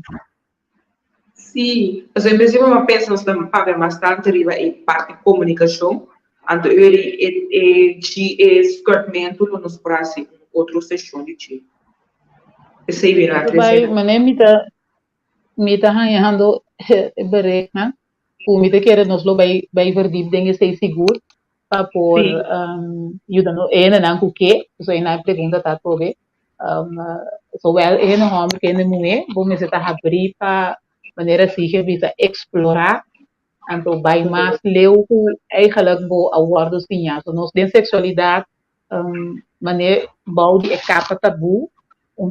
Sim, em princípio uma peça nós estamos a ver bastante riba em parte de comunicação. Então, ele é skirtmento nos próximos outra sessão de ti. Esse virá crescer. Mas me tá ganhando berekna. O me tá querendo nos lo vai verdib dengue sei seguro para por ajudando não com que, so na pergunta tá tobe. So não homem que não mulher, vou me tá abrir para maneira assim que bisa explorar. Então, vai mais leu que eigenlijk bo awardos tinha. So nós den sexualidade maneira bau de capa tabu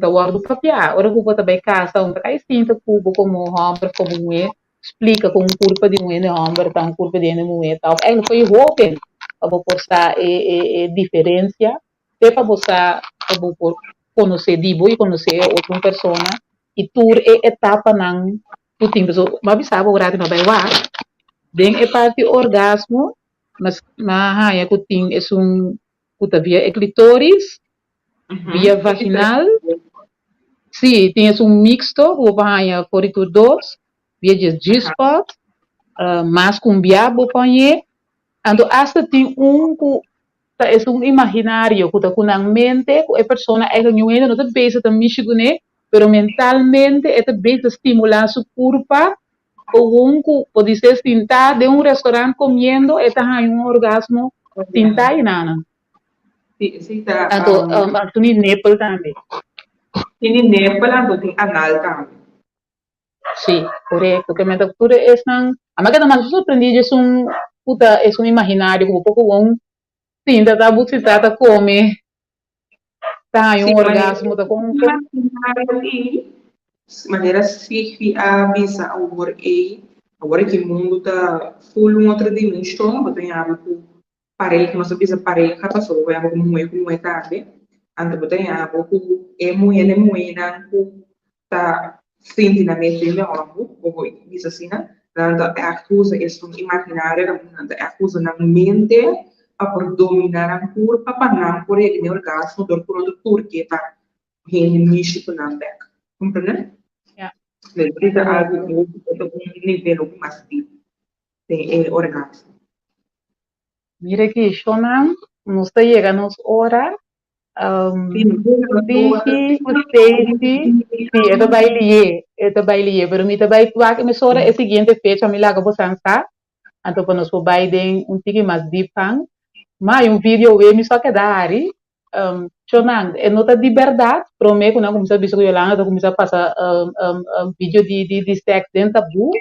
awardo papia. Ora que bota bem casa, cai sinta cubo como homem como mulher, explica como culpa de mulher homem, então culpa de mulher tal. Ele foi open para postar diferença, é para postar para conhecer dibo e conhecer outra pessoa e tur etapa não tu tem pessoa, mas sabe agora não vai lá. Den é parte orgasmo, mas é que tem é via clitóris, via vaginal. Sim, tem um mixto, o banha corritor 2, via de G-spot, mas com biabo banhe. Então, hasta tem é imaginário, que tá na mente, que a pessoa é que não está bem, tá mexendo, pero mentalmente é bem estimular sua curva. O pode ser sentar de restaurante comendo, um orgasmo sentar e nada. Sim, tá. Então, tem nipple também. Tem nipple, tem anal também. Sim, correto. Porque a doctora é Ama que mais surpreendido é um imaginário como pouco bom, sim, tá muito trata come, tá um orgasmo tá com maneira se avisa agora que o mundo está full uma outra dimensão, mas tem algo pareja, mas bisa pareja passou, vai algo como é tarde, ante tem algo que é mulher não tá sentindo na mente de algo, ou isso assim, né? Nada é acusa é um imaginário, nada é acusa na mente a por dominar a curva para não por ele orgasmo do produtor que tá rende místico na beca, compreende? yeah. Necesita algo de um nível mais de orgasmo. Mira que Shonan, nos chega nos hora, Digi, Stacy, sí, esto baile, pero mi trabajo que me sobra es siguiente fecha, me la hago sansa, anto para nos Biden un tiki más deep fan, mas um vídeo we mi só que da ari, Shonan, é nota de verdade, prometo que não começa a ver que Yolanda começa a passar vídeo de sexo dentro da bu,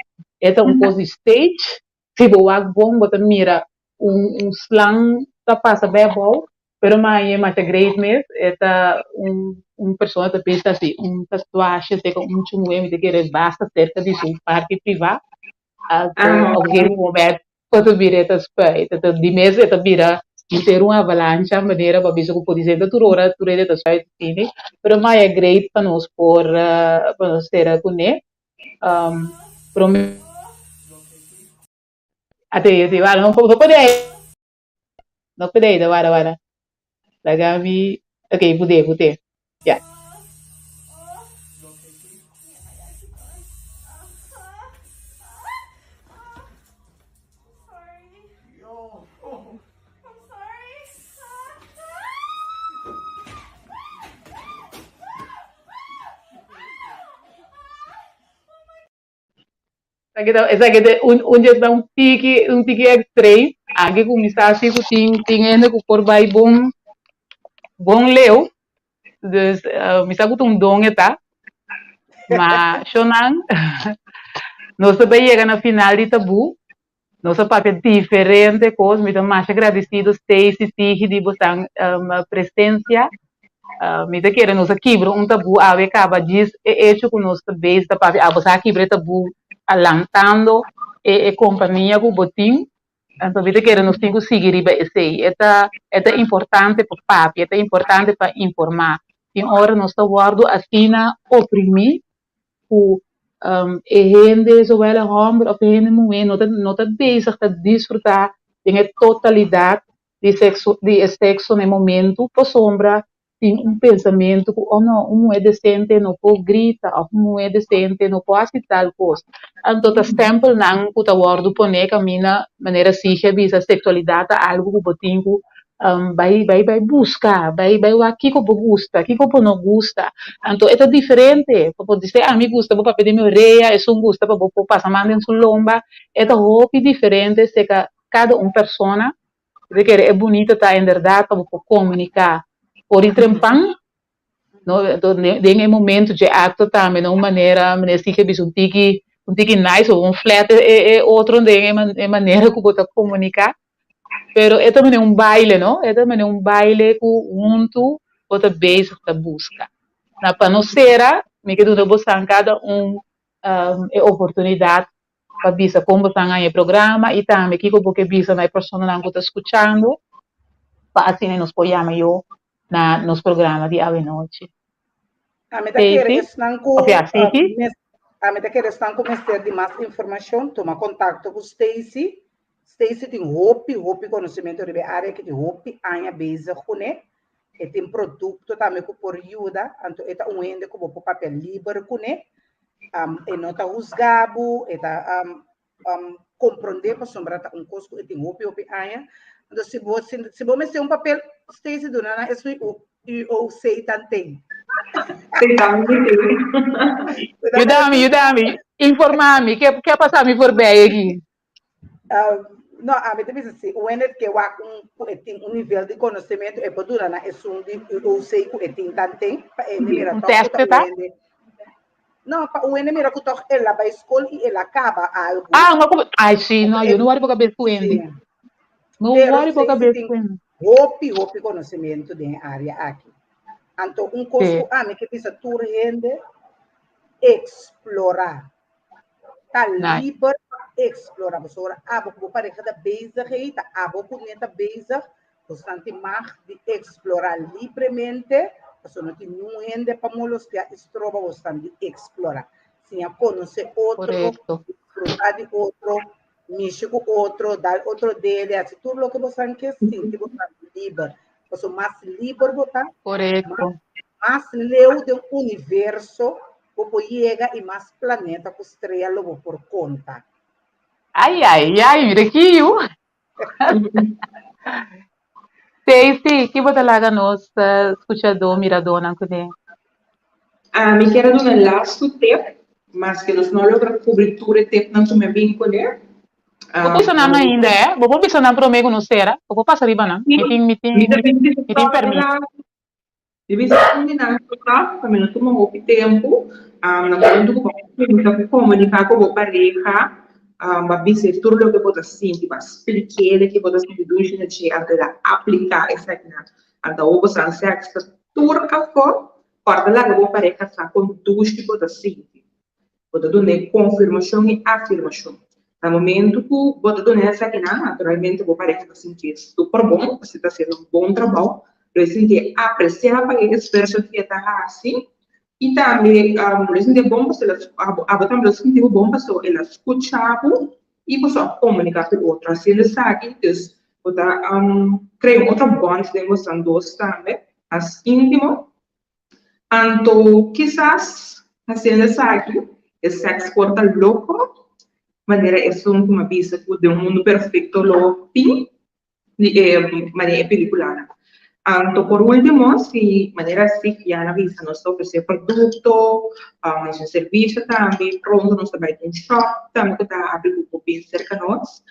é coisa de stage, se boa bom, bota mira, slang, tá passa bem bom, pero mai é mais great mesmo, é pessoa que pensa assim, tatuagem, tem um chumue, me que basta cerca de sua parte privada, até alguém momento, quando vira essa spy, de mês, vira ter uma avalanche, a maneira para ver se pode dizer da turora, turora da spy, pero mai é great para nós para nós ter a conhe, até, vale, não pode, vara. Lagami, okay, bude. Yeah. Esa que un dia um tiki extreme, agi começar assim que tinha que por vai bom leu, dus misa que dom eta, mas shonan, nós também chega na final de tabu, nosso papel diferente, coisa, muito mais agradecido, Stacy, Tigi, de botar presença, me da querer nos quebra tabu, a ver acaba diz, hecho com nós também, da papel, a botar quebra tabu, alantando, companhia com o botim, então me da querer nos tem que seguir e esse, é importante para papi, é importante para informar, em hora nós está guardo assim na oprimir, o gente, zowel homem ou gente mulher, não está bezig te desfrutar de totalidade de sexo no momento, por sombra, tem pensamento que uma mulher decente não pode gritar, uma mulher decente não pode fazer tal coisa. Então, o tempo não que o guardo pone camina maneira siga visa sexualidade algo que botinho vai buscar, vai aqui que eu gosta, aqui que eu não gosta. Então, é diferente. Pode dizer, me gusta, vou pedir meu reia, é um gusta, vou passar mão em sua lomba. É roupa diferente, se cada pessoa, que é bonito, tá, em verdade, para comunicar. Por trempan, em momento de ato também, de uma maneira assim que é um tiki nice, ou flat, é outro de maneira que você comunicar. Pero é também um baile, não? É também um baile que junto outra vez está busca. Na panoceira, me que tudo buscar cada oportunidade para visa como está ganhando o programa e também que como que visa na pessoa não está escutando, para assim nos apoiamos eu na nos programas de ave noite. A meta querer estão com a meta querer estão com de mais informação, toma contato com Stacy. Stacy tem roupa conhecimento de área que tem roupa, ainda beza com ele. E tem produto também que por ajuda, então é ende como por papel livre com ele. E não está rusgado, está compreender para sombrar um custo e tem roupa ainda. Então se você meter um papel, Stacy do nada, isso eu sei também. Ajuda-me, informar-me, quer passar-me por bem aqui. Não, a mim também assim, o ende que tem nível de conhecimento é para na é eu sei que tem também, teste, tá? Não, para o mira que toch ela vai escola e ela acaba algo. Mas como... Ai, sim, não, eu não worry para cabeça com ele. Sim. Não Pero worry para se cabeça tem com ele. hopi conhecimento da área aqui. Então, coisa Sim. que a mim que precisa tu rende explorar. Tá Nice. livre para explorar. Você ora, vou para cada bezig, vou com neta bezig, você tem mais de explorar livremente, você não tem nenhum rende para molos que estroba, você tem de explorar. Se a conhecer outro, Correto. desfrutar de outro, mexer com outro, dar outro dele, assim, tudo o que você quer sentir, você é livre. Você mais livre, você Correto. mais leu do universo, vou chegar e mais planeta com estrela vou por conta. Ai, mira aqui, Stacy, que você larga nós, escuchador, mirador, não conhece? Me quero dar um laço tempo, mas que nós não logramos cobertura tempo não também bem colher. Vou pensar ainda, Vou pensar para mim não será? Vou passar riba não. Meeting permite. Deve ser combinado, tá? Também não tomamos muito tempo. Não podemos comunicar com a pareja. Mas dizer tudo o que pode sentir, mas explicar que pode sentir do jeito que aplicar essa aqui. Então, o você acha que tudo a fora, para lá que a pareja está com duas que pode sentir. Pode dar confirmação e afirmação. No momento que pode dar essa aqui, naturalmente, a pareja está sentindo super bom, você está fazendo um bom trabalho. Eu senti apreciar para eles esforço que está assim e também eu senti bom para eles também eu senti bom para eles escutarem e para comunicar com o outro assim eles sabem que para criar outra bond de emoção dois também as íntimo então quizás assim eles sabem o sexo porta louco maneira é só uma vista de mundo perfeito lo tem maneira peliculada. Por último, si maneira assim que a visa nos oferece produto, um serviço também, pronto, nós também tem shop, também que está abrindo bem cerca de nós.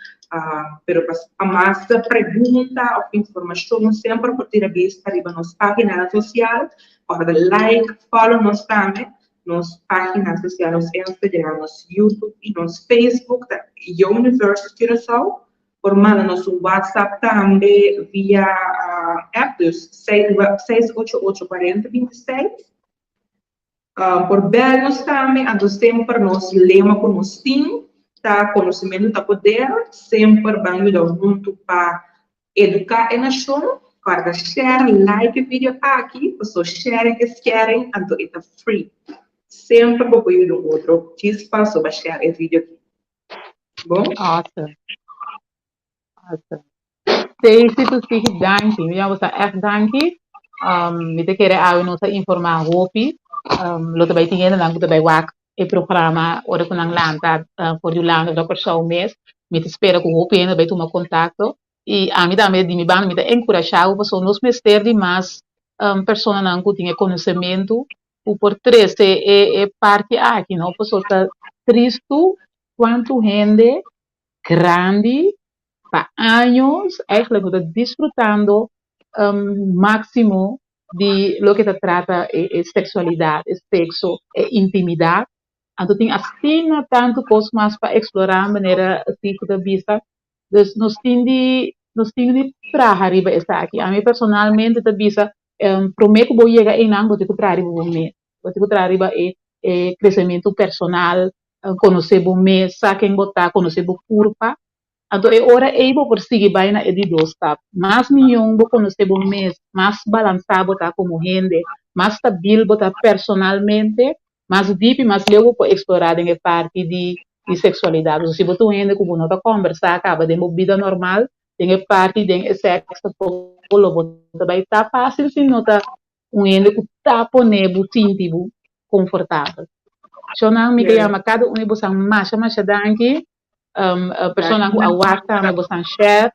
Pero a mais pergunta ou informação sempre por ter a vista arriba nas páginas sociais, para like, follow nós também, nas páginas sociais, nos Instagram, nos YouTube e nos Facebook, da University Curaçao. Formada nosso WhatsApp também via app dos 688-4026. Por Belgos também, então sempre nós lemos com nós sim, tá? Conhecimento da poder, sempre vamos junto para educar a nação, para share, like o vídeo aqui, pessoas share que querem, então é free. Sempre vou ir no outro espaço para share o vídeo aqui. Bom? Awesome. Stacy, tu sige danki. Minha você danki. Me te querer a nossa informar hopi. Lo te vai tinha na tu vai wak e programa ora com ang lanta por you lanta da por show mês. Me te espera com hopi ainda vai tomar contato. E a mim também de me ban me te encorajar o pessoa nos mester de mais pessoa não que tinha conhecimento. O por três é parte aqui, não? Pessoa está triste quanto gente grande para años eigenlijk disfrutando máximo de lo que se trata es sexualidad, es sexo, intimidad. Então tem assim tanto coisa mais para explorar de maneira assim que vista. Dus nos tem de praia arriba essa aqui. A mim personalmente te visa prometo que vou chegar em ano, vou ter que trazer o mês, vou ter que trazer crescimento personal, conhecer o mês, saber botar, conhecer o curva. Então, é hora aí vou perseguir bem na dois step. Mais nenhum vou conhecer o mês, mais balançado botar como rende, mais stabil botar personalmente, mais deep, mais legal para explorar em parte de sexualidade. Se você rende como não está conversar, acaba de uma vida normal, tem parte de sexo, polo vai estar fácil se não está rende que está ponendo sentido confortável. So nang mi kaya makado uni busang masha danki persona ku awata me busang share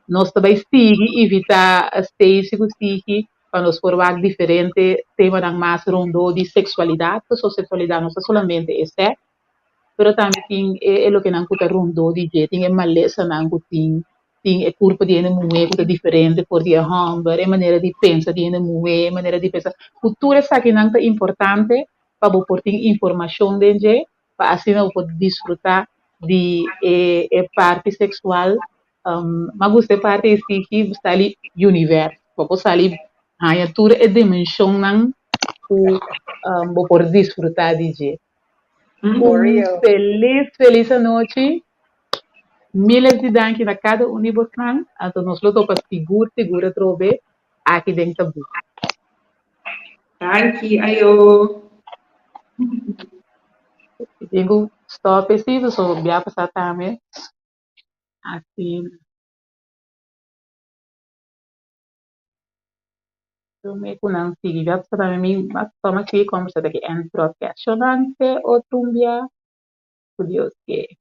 nós também stigi evita Stacy ku stigi para nós forward diferente tema nang mais rondo de sexualidade, porque sexualidade não é solamente esse, pero também tem lo que nang kuta rondo de je, tem maleza nang kuting tem o corpo de mulher que é diferente por dia homem, a maneira de pensar de mulher, a maneira de pensar, cultura essa que não é importante para você ter informação dentro, para assim você pode desfrutar de parte sexual, mas você parte assim que está ali universo, você ali a toda a dimensão não você pode desfrutar de. Feliz noite. Miles de danki na cada um de vocês. Então, nós lutamos para segura trove aqui dentro do. Danke, ayo. Digo, stop esse, so bia passar também. Assim, eu me conheço, já passar também, mas toma aqui, conversa daqui em broadcast. Chonante, outro dia, por Deus que.